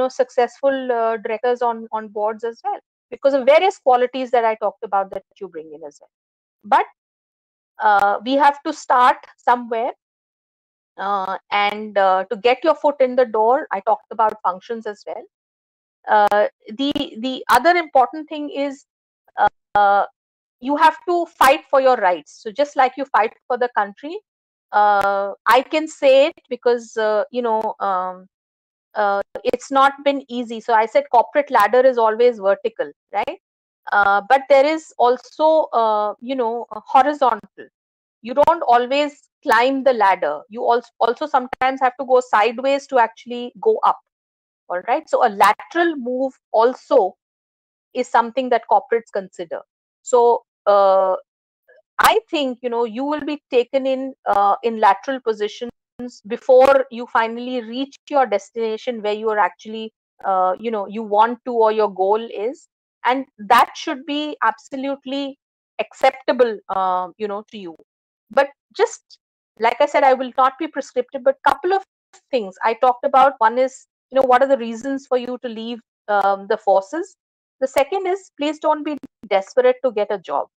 successful directors on boards as well, because of various qualities that I talked about that you bring in as well. But we have to start somewhere, and to get your foot in the door, I talked about functions as well. The other important thing is you have to fight for your rights. So just like you fight for the country, I can say it because it's not been easy. So I said corporate ladder is always vertical, right? But there is also horizontal. You don't always climb the ladder. You also sometimes have to go sideways to actually go up. All right. So a lateral move also is something that corporates consider. So I think you will be taken in lateral positions before you finally reach your destination where you are actually you want to, or your goal is, and that should be absolutely acceptable to you. But just like I said, I will not be prescriptive, but couple of things I talked about. One is, what are the reasons for you to leave the forces? The second is, please don't be desperate to get a job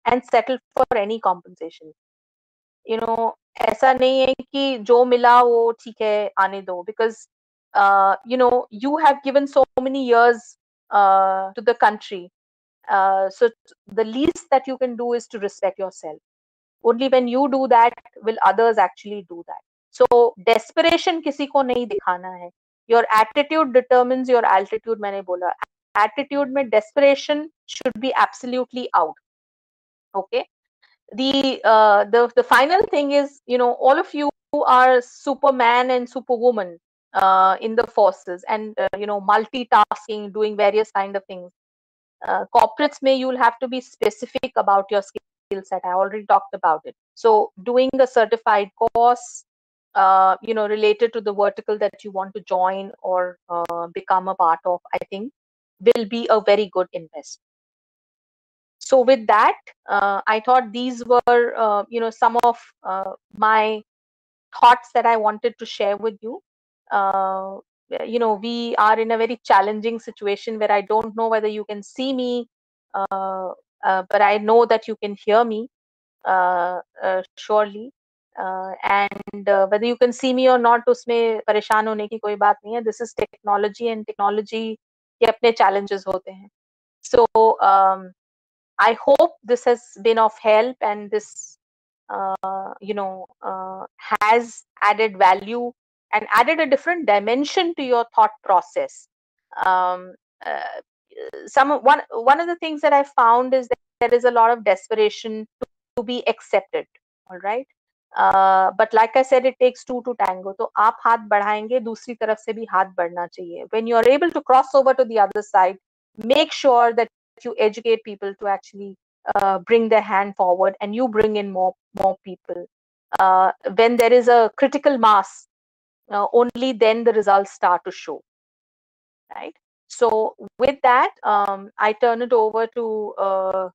and settle for any compensation. ऐसा नहीं है कि जो मिला वो ठीक है आने दो, because you have given so many years to the country, so the least that you can do is to respect yourself. Only when you do that will others actually do that. So desperation किसी को नहीं दिखाना है. Your attitude determines your altitude. मैंने बोला attitude में desperation should be absolutely out. Okay. The final thing is, all of you are Superman and Superwoman in the forces, and multitasking, doing various kind of things. Corporates you'll have to be specific about your skill set. I already talked about it. So doing a certified course related to the vertical that you want to join or become a part of, I think will be a very good investment. So with that, I thought these were some of my thoughts that I wanted to share with you. We are in a very challenging situation where I don't know whether you can see me, but I know that you can hear me surely. And whether you can see me or not, उसमें परेशान होने की कोई बात नहीं है. This is technology, and technology के अपने challenges होते हैं. So I hope this has been of help, and this has added value and added a different dimension to your thought process. One of the things that I found is there is a lot of desperation to be accepted. All right. But like I said, it takes two to tango. तो आप हाथ बढ़ाएंगे, दूसरी तरफ से भी हाथ बढ़ना चाहिए. When you are able to cross over to the other side, make sure that you educate people to actually bring their hand forward, and you bring in more people. When there is a critical mass, only then the results start to show. Right. So with that, I turn it over to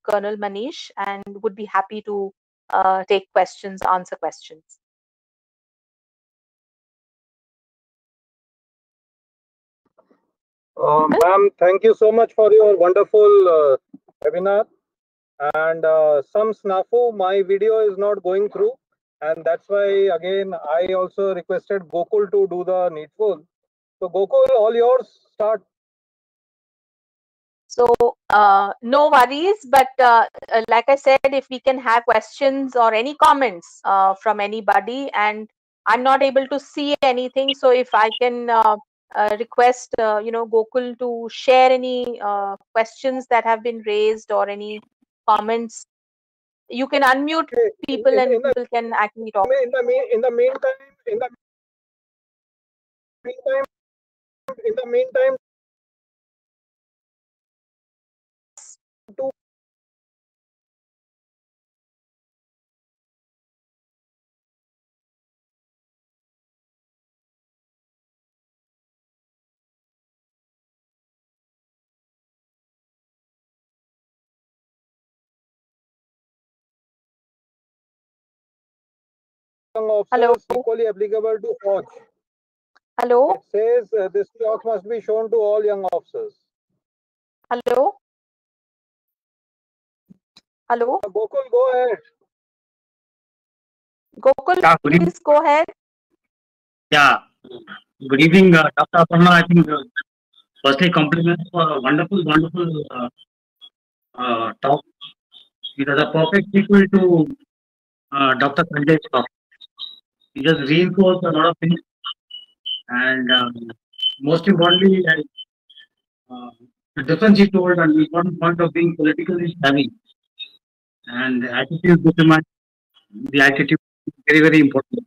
Colonel Manish, and would be happy to take questions, answer questions. Ma'am, thank you so much for your wonderful webinar. And some snafu, my video is not going through, and that's why again I also requested Gokul to do the needful. So Gokul, all yours. Start. So no worries, but like I said, if we can have questions or any comments from anybody, and I'm not able to see anything, so if I can request Gokul to share any questions that have been raised or any comments, you can unmute people and people can actually talk. In the meantime, Hello. Equally applicable to Fauj. Hello. It says this talk must be shown to all young officers. Hello. Hello. Gokul, go ahead. Gokul, please go ahead. Yeah. Good evening, Dr. Aparna. I think firstly compliments for a wonderful talk. It was a perfect sequel to Dr. Sanjay's talk. He just reinforced a lot of things, and most importantly, the difference he told and the important point of being politically savvy and the attitude determines the attitude is very, very important.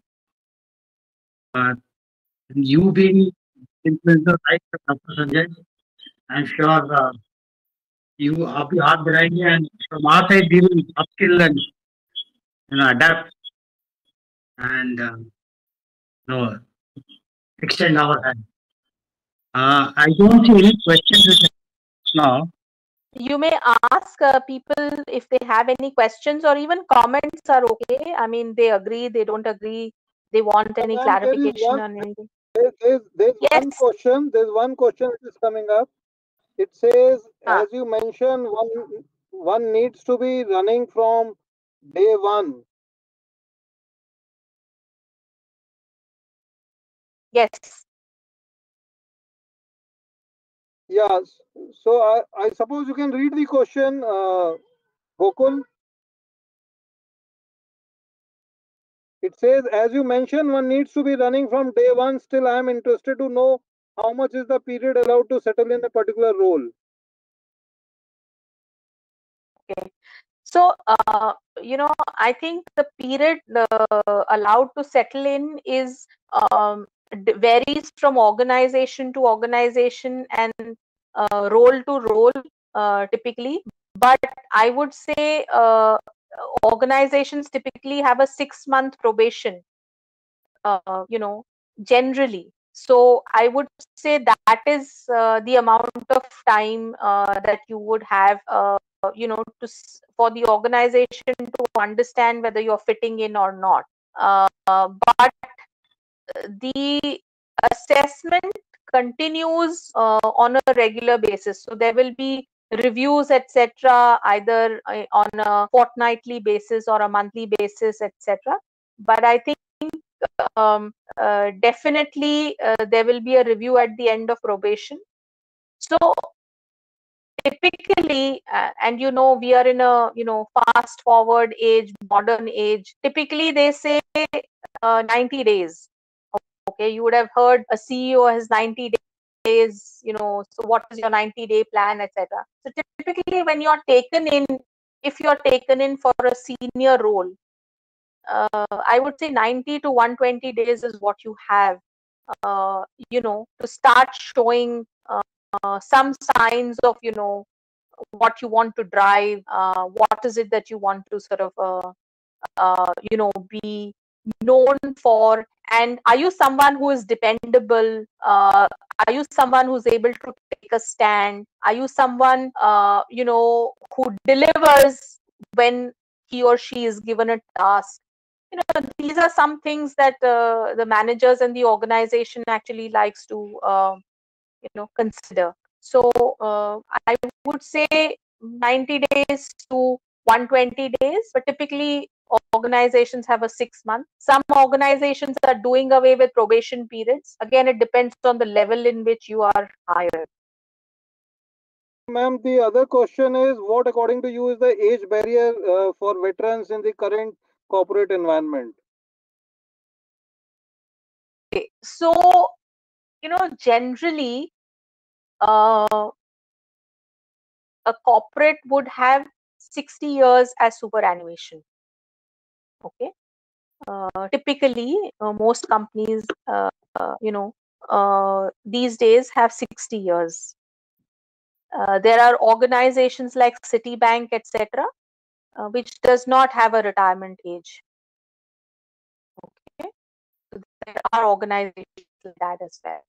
You being influencer like Dr. Sanjay, I'm sure you आपकी हाथ बढ़ाएंगे, and from our side we will upskill and adapt and extend our hand. I don't see any questions now. You may ask people if they have any questions, or even comments are okay. I mean, they agree, they don't agree, they want any clarification on anything. There's Yes. one question. There's one question that is coming up. It says, as you mentioned, one needs to be running from day one. Yes. Yes. So I suppose you can read the question, Gokul. It says, as you mentioned, one needs to be running from day one. Still, I am interested to know how much is the period allowed to settle in a particular role. Okay. So, I think the period allowed to settle in is varies from organization to organization and role to role typically. But I would say organizations typically have a 6-month probation, generally. So I would say that is the amount of time that you would have, for the organization to understand whether you're fitting in or not. But the assessment continues on a regular basis. So there will be reviews, etc., either on a fortnightly basis or a monthly basis, etc. But I think definitely there will be a review at the end of probation. So typically, and we are in a fast forward age, modern age. Typically, they say 90 days. Okay, you would have heard a CEO has 90 days. So what is your 90-day plan, etc. So typically, when you're taken in if you're taken in for a senior role, I would say 90 to 120 days is what you have, to start showing some signs of, what you want to drive, what is it that you want to sort of, be known for, and are you someone who is dependable? Are you someone who's able to take a stand? Are you someone, who delivers when he or she is given a task? These are some things that the managers and the organization actually likes to, consider. So I would say 90 days to 120 days, but typically organizations have a 6 month. Some organizations are doing away with probation periods. Again, it depends on the level in which you are hired. Ma'am, the other question is, what according to you is the age barrier for veterans in the current corporate environment? Okay. So, generally, a corporate would have 60 years as superannuation. Okay. Typically, most companies, these days have 60 years. There are organizations like Citibank, etc., which does not have a retirement age. Okay, so there are organizations like that as well.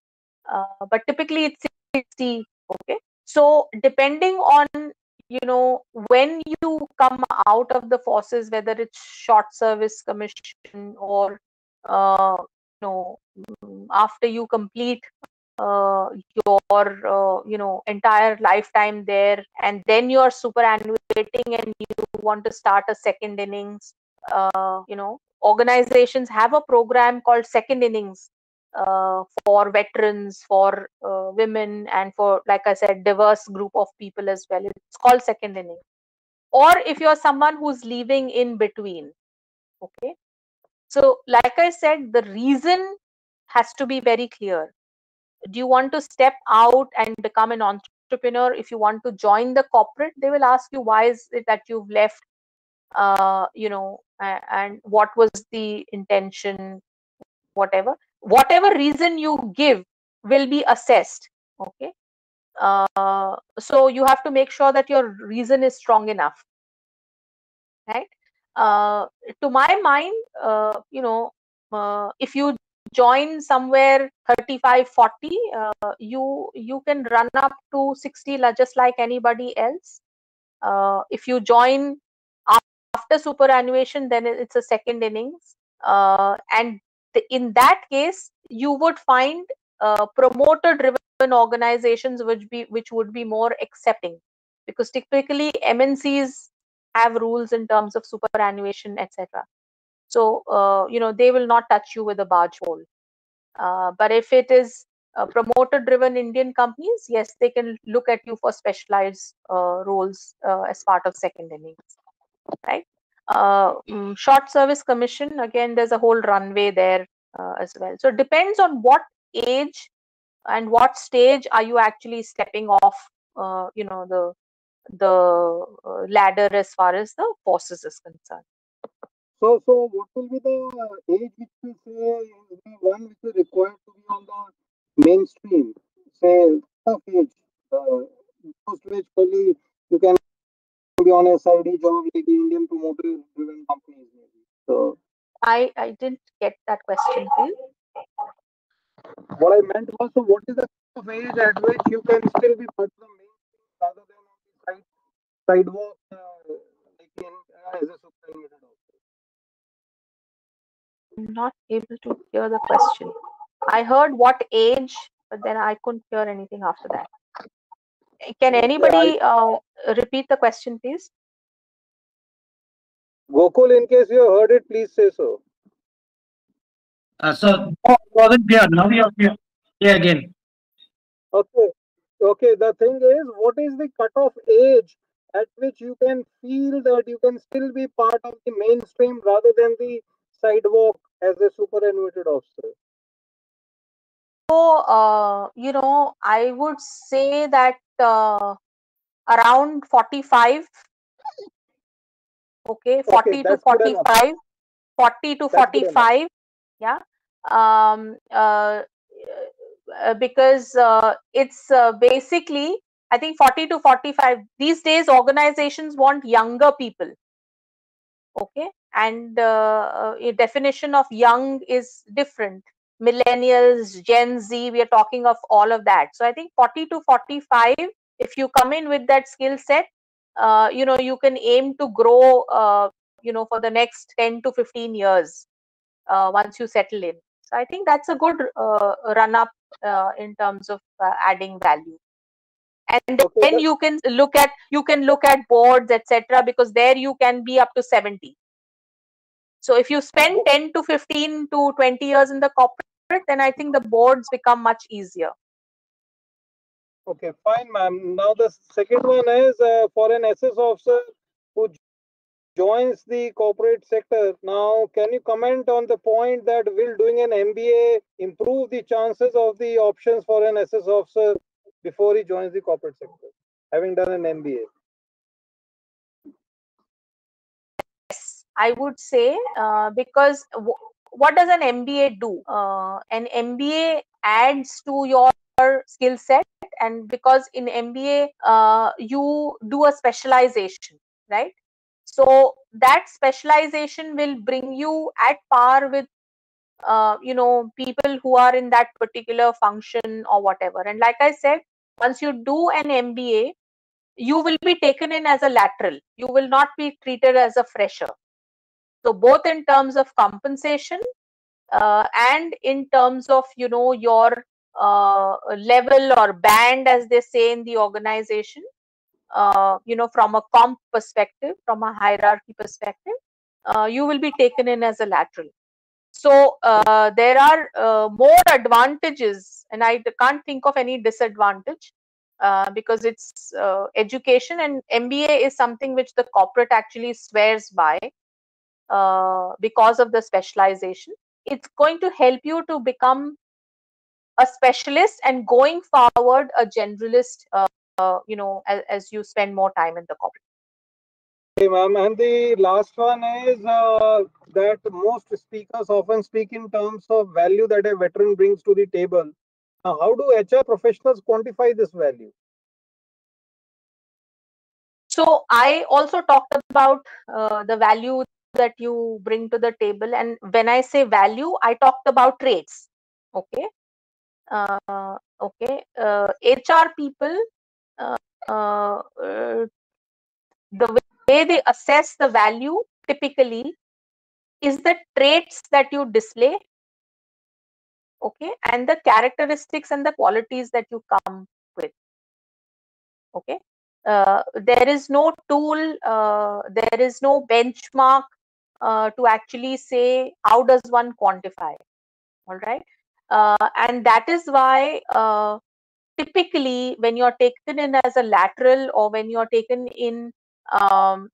But typically, it's 60. Okay, so depending on when you come out of the forces, whether it's short service commission or after you complete your entire lifetime there, and then you're superannuating and you want to start a second innings, organizations have a program called second innings for veterans, for women, and for, like I said, diverse group of people as well. It's called second inning. Or if you're someone who's leaving in between. Okay, so like I said, the reason has to be very clear. Do you want to step out and become an entrepreneur? If you want to join the corporate, they will ask you, why is it that you've left, and what was the intention? Whatever reason you give will be assessed. Okay, so you have to make sure that your reason is strong enough, right? To my mind, if you join somewhere 35, 40, you can run up to 60 just like anybody else. If you join after superannuation, then it's a second innings, and in that case you would find promoter driven organizations which would be more accepting, because typically MNCs have rules in terms of superannuation, etc. So they will not touch you with a barge pole. But if it is promoter driven Indian companies, yes, they can look at you for specialized roles as part of second innings, right? Short service commission, again, there's a whole runway there as well. So it depends on what age and what stage are you actually stepping off the ladder as far as the forces is concerned. So what will be the age which we say is the one which is required to be on the mainstream? Say, tough age, post which probably you can be on a side job like the Indian promoter-driven companies maybe. So I didn't get that question, please. what I meant was, so what is the of age at which you can still be part of the mainstream rather than on the sidewalk, like as a superannuated officer? I'm not able to hear the question. I heard what age, but then I couldn't hear anything after that. Can anybody repeat the question, please? Gokul, in case you heard it, please say so. So wasn't clear. Now we are clear. Yeah, again. Okay. Okay. The thing is, what is the cutoff age at which you can feel that you can still be part of the mainstream rather than the sidewalk as a superannuated officer? So, I would say that around 45 Okay, 40 to that's good enough. 45, 40 to That's good enough. 45. Yeah. Because it's basically, I think 40 to 45. These days, organizations want younger people. Okay, and a definition of young is different. Millennials, Gen Z, we are talking of all of that. So I think 40 to 45, if you come in with that skill set, you can aim to grow, for the next 10 to 15 years once you settle in. So I think that's a good run up in terms of adding value. And then you can look at boards, etc., because there you can be up to 70. So if you spend 10 to 15 to 20 years in the corporate, then I think the boards become much easier. Okay, fine, ma'am. Now the second one is for an SS officer who joins the corporate sector. Now, can you comment on the point that will doing an MBA improve the chances of the options for an SS officer before he joins the corporate sector, having done an MBA? Yes, I would say because what does an MBA do? An MBA adds to your skill set, and because in MBA you do a specialization, right? So that specialization will bring you at par with people who are in that particular function or whatever. And like I said, once you do an MBA, you will be taken in as a lateral. You will not be treated as a fresher. So both in terms of compensation and in terms of your level or band, as they say in the organization, from a comp perspective, from a hierarchy perspective, you will be taken in as a lateral. So there are more advantages, and I can't think of any disadvantage because it's education, and MBA is something which the corporate actually swears by because of the specialization. It's going to help you to become a specialist and going forward a generalist, as you spend more time in the corporate. Okay, ma'am. And the last one is that most speakers often speak in terms of value that a veteran brings to the table. Now, how do HR professionals quantify this value? So I also talked about the value that you bring to the table, and when I say value, I talked about traits. Okay. HR people, the way they assess the value typically is the traits that you display, okay, and the characteristics and the qualities that you come with. Okay. There is no tool, there is no benchmark to actually say how does one quantify. All right. And that is why typically when you're taken in as a lateral, or when you're taken in from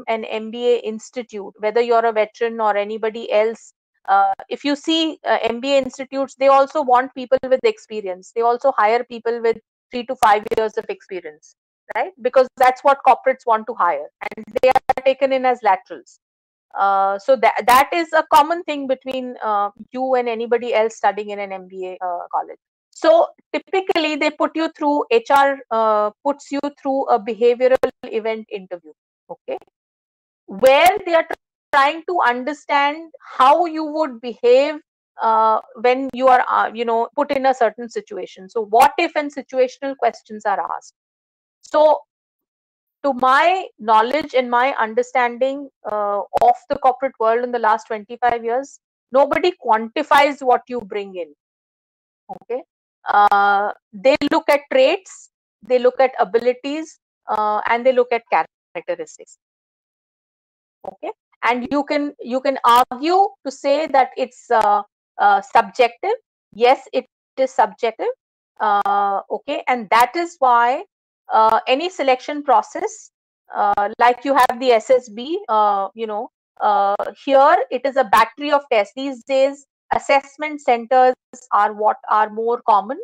an MBA institute, whether you're a veteran or anybody else, if you see MBA institutes, they also want people with experience. They also hire people with 3 to 5 years of experience, right? Because that's what corporates want to hire, and they are taken in as laterals. So that is a common thing between you and anybody else studying in an MBA college. So typically they put you through, HR puts you through a behavioral event interview, okay, where they are trying to understand how you would behave when you are put in a certain situation. So what if and situational questions are asked. So to my knowledge and my understanding of the corporate world in the last 25 years, nobody quantifies what you bring in. Okay. They look at traits, they look at abilities, and they look at characteristics. Okay. And you can argue to say that it's subjective. Yes, it is subjective. Okay. And that is why any selection process, like you have the SSB, here it is a battery of tests. These days, assessment centers are what are more common.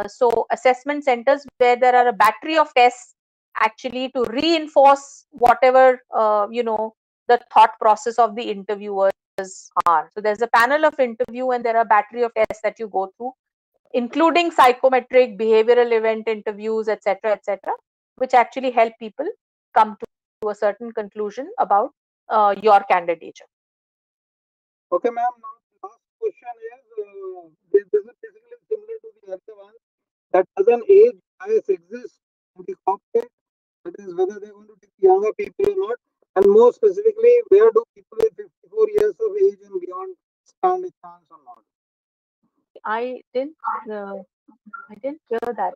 So assessment centers where there are a battery of tests, actually to reinforce whatever the thought process of the interviewers are. So there's a panel of interview and there are a battery of tests that you go through, including psychometric, behavioral event interviews, etc., which actually help people come to a certain conclusion about your candidature. Okay, ma'am. Now, last question is this is basically similar to the other one. That does an age bias exist in the corporate? That is, whether they're going to take younger people or not, and more specifically, where do people with 54 years of age and beyond stand a chance or not? I didn't hear that.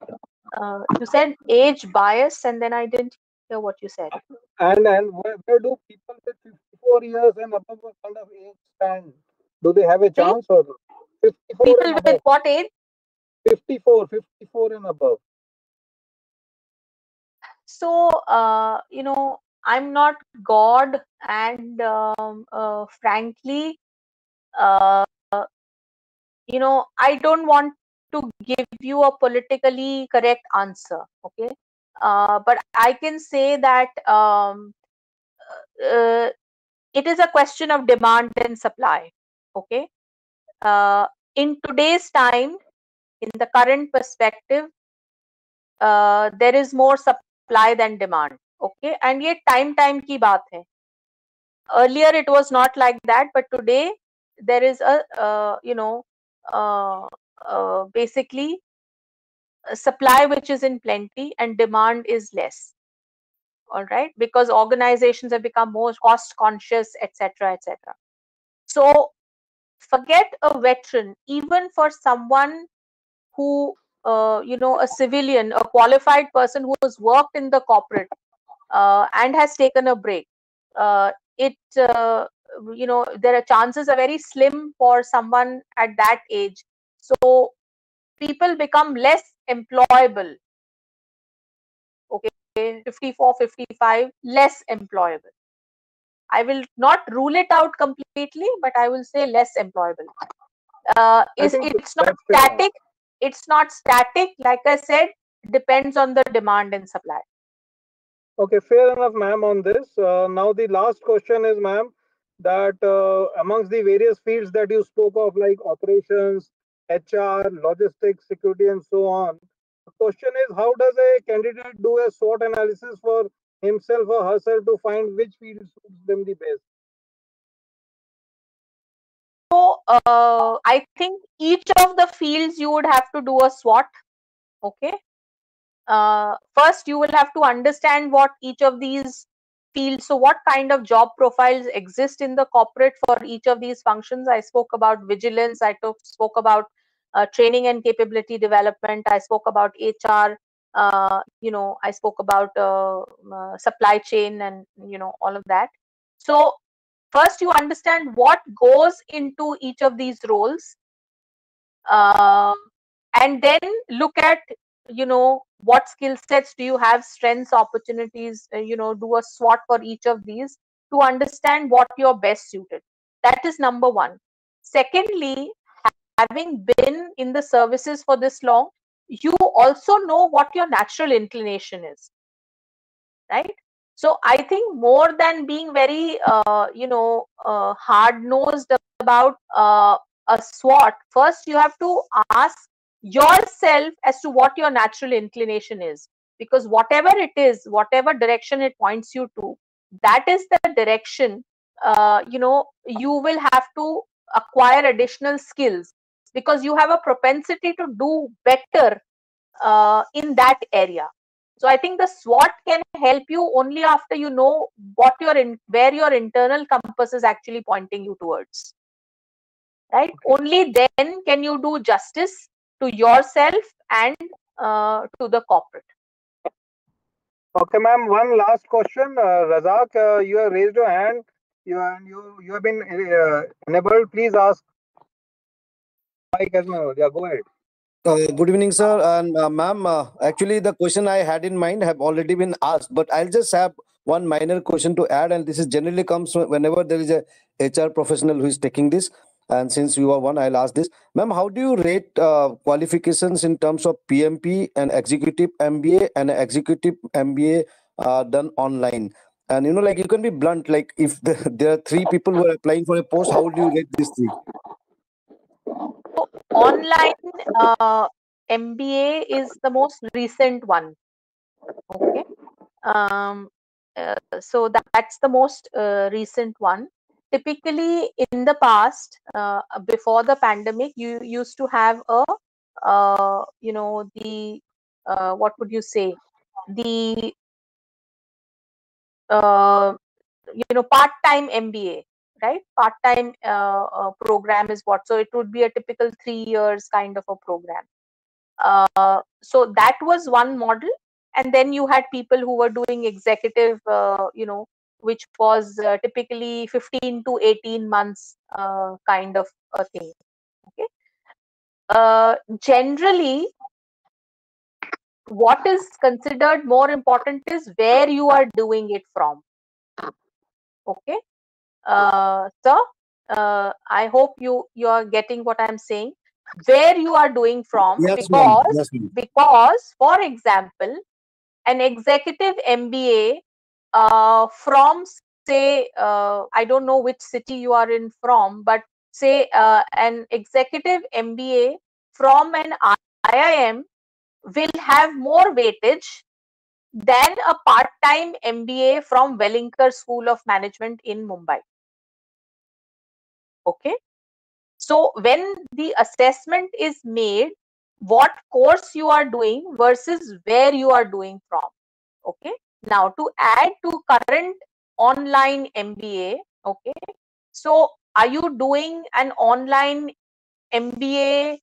You said age bias, and then I didn't hear what you said. And where do people with 54 years and above what kind of age stand? Do they have a chance or not? 54 People and with above. what age? 54 and above. So, I'm not God, and frankly, I don't want to give you a politically correct answer, okay? But I can say that it is a question of demand and supply, okay? In today's time, in the current perspective, there is more supply than demand, okay? And ye time ki baat hai. Earlier it was not like that, but today there is a basically a supply which is in plenty and demand is less. All right, because organizations have become more cost conscious, etc. So forget a veteran, even for someone who a civilian, a qualified person who has worked in the corporate and has taken a break, there are chances are very slim for someone at that age. So people become less employable, okay? 54, 55, less employable. I will not rule it out completely, but I will say less employable. It's not static. It's not static. Like I said, depends on the demand and supply. Okay, fair enough, ma'am, on this. Now, the last question is, ma'am, that amongst the various fields that you spoke of, like operations, HR, logistics, security, and so on, the question is, how does a candidate do a SWOT analysis for himself or herself to find which field suits them the best? So, I think each of the fields you would have to do a SWOT, okay? First, you will have to understand what each of these fields, so what kind of job profiles exist in the corporate for each of these functions. I spoke about vigilance, I spoke about training and capability development, I spoke about HR, I spoke about supply chain and all of that. So first you understand what goes into each of these roles, and then look at what skill sets do you have, strengths, opportunities, do a SWOT for each of these to understand what you're best suited. That is number one. Secondly, having been in the services for this long, you also know what your natural inclination is, right? So I think more than being very hard nosed about a SWOT, first you have to ask yourself as to what your natural inclination is, because whatever it is, whatever direction it points you to, that is the direction you will have to acquire additional skills, because you have a propensity to do better in that area. So I think the SWOT can help you only after you know what where your internal compass is actually pointing you towards, right? Only then can you do justice to yourself and to the corporate. Okay, ma'am. One last question, Razak. You have raised your hand. You have been enabled. Please ask. Mike has my. Yeah, go ahead. Good evening, sir. And ma'am, actually, the question I had in mind have already been asked, but I'll just have one minor question to add. And this is generally comes whenever there is a HR professional who is taking this. And since you are one, I'll ask this. Ma'am, how do you rate qualifications in terms of PMP and executive MBA and executive MBA done online? And like you can be blunt, like if there are three people who are applying for a post, how would you rate these three? So online MBA is the most recent one. Okay. So that's the most recent one. Typically, in the past, before the pandemic, you used to have a, the what would you say, the part-time MBA, right? Part-time program is what. So it would be a typical 3 years kind of a program. So that was one model, and then you had people who were doing executive, which was typically 15 to 18 months kind of a thing. Okay. Generally, what is considered more important is where you are doing it from. Okay. So I hope you are getting what I'm saying. Where you are doing from, Yes, ma'am. Yes, ma'am. because for example, an executive MBA from, say, I don't know which city you are in from, but say an executive MBA from an IIM will have more weightage than a part-time MBA from Wellinger School of Management in Mumbai. Okay. So when the assessment is made, what course you are doing versus where you are doing from. Okay. Now to add to current online MBA, okay. So are you doing an online MBA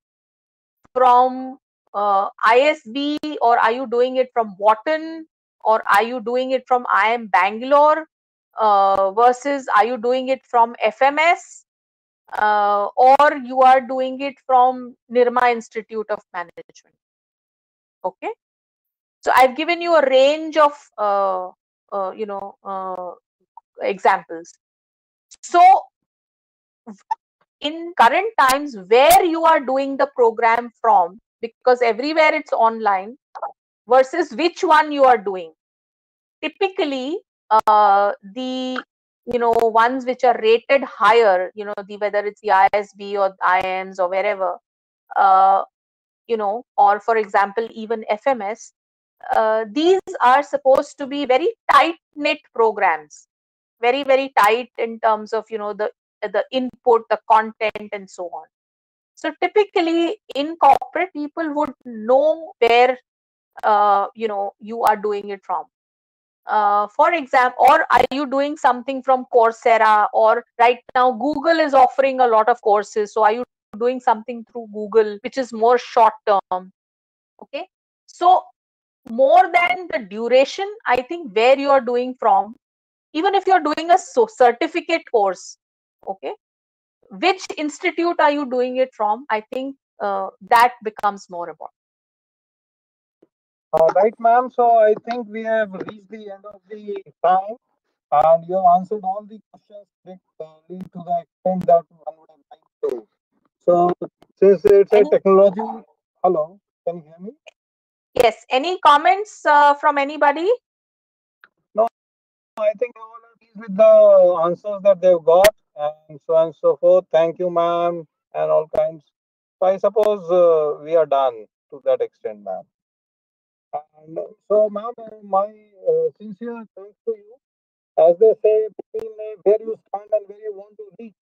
from ISB, or are you doing it from Wharton, or are you doing it from IIM Bangalore, versus are you doing it from FMS, or you are doing it from Nirma Institute of Management? Okay. So I've given you a range of examples. So in current times, where you are doing the program from, because everywhere it's online, versus which one you are doing. Typically, the ones which are rated higher, whether it's the ISB or IIMs or wherever, or for example even FMS, these are supposed to be very tight knit programs, very very tight in terms of the input, the content, and so on. So typically in corporate, people would know where you are doing it from. For example, or are you doing something from Coursera, or right now Google is offering a lot of courses, so are you doing something through Google, which is more short term? Okay. So more than the duration, I think where you are doing from, even if you're doing a certificate course, okay, which institute are you doing it from, I think that becomes more important. Right, ma'am. So I think we have reached the end of the time, and you have answered all the questions to the extent that one would have liked to. So since it's a technology, hello, can you hear me? Yes. Any comments from anybody? No, I think all are pleased with the answers that they've got, and so on and so forth. Thank you, ma'am, and all kinds. So I suppose we are done to that extent, ma'am. And so, ma'am, my sincere thanks to you. As they say, between where you stand and where you want to reach,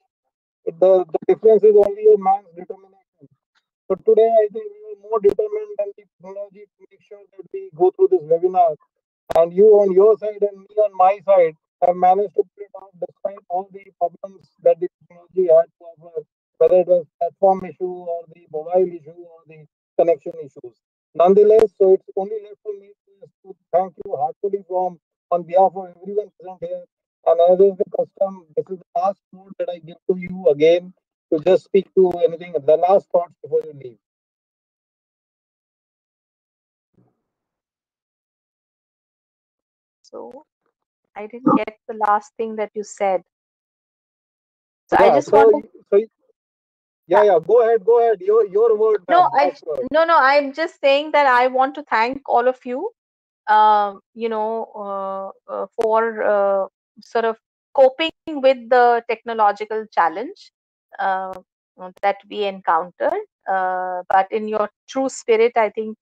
the difference is only a man's determination. So today, I think we are more determined than the technology to make sure that we go through this webinar. And you on your side and me on my side have managed to pull it off despite all the problems that the technology had to offer, whether it was platform issue or the mobile issue or the connection issues. Nonetheless, so it's only left for me to thank you heartily on behalf of everyone present here. And as is the custom, this is the last note that I give to you again to just speak to anything, the last thoughts before you leave. So I didn't get the last thing that you said. So Yeah, I just want to. Yeah. Go ahead. Your word, No, ma'am. Last word. no. I'm just saying that I want to thank all of you, for sort of coping with the technological challenge uh, that we encountered. But in your true spirit, I think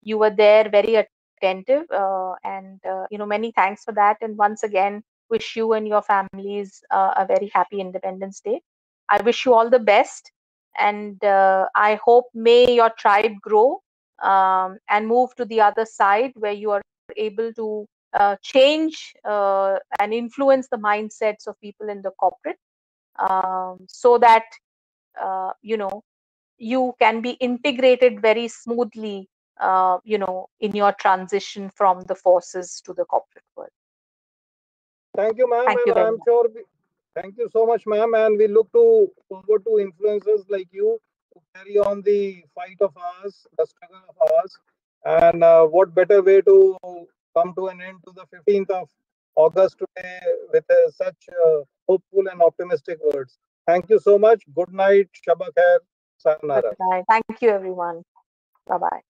you were there, very attentive, and many thanks for that. And once again, wish you and your families a very happy Independence Day. I wish you all the best, and I hope may your tribe grow and move to the other side where you are able to change and influence the mindsets of people in the corporate, so that you can be integrated very smoothly in your transition from the forces to the corporate world. Thank you, ma'am. Thank you And very I'm much. sure. Thank you so much, ma'am. And we look forward to influencers like you to carry on the fight of ours, the struggle of ours. And what better way to come to an end to the 15th of August today with such hopeful and optimistic words. Thank you so much. Good night. Shabba khair. Sayonara. Good night. Thank you, everyone. Bye bye.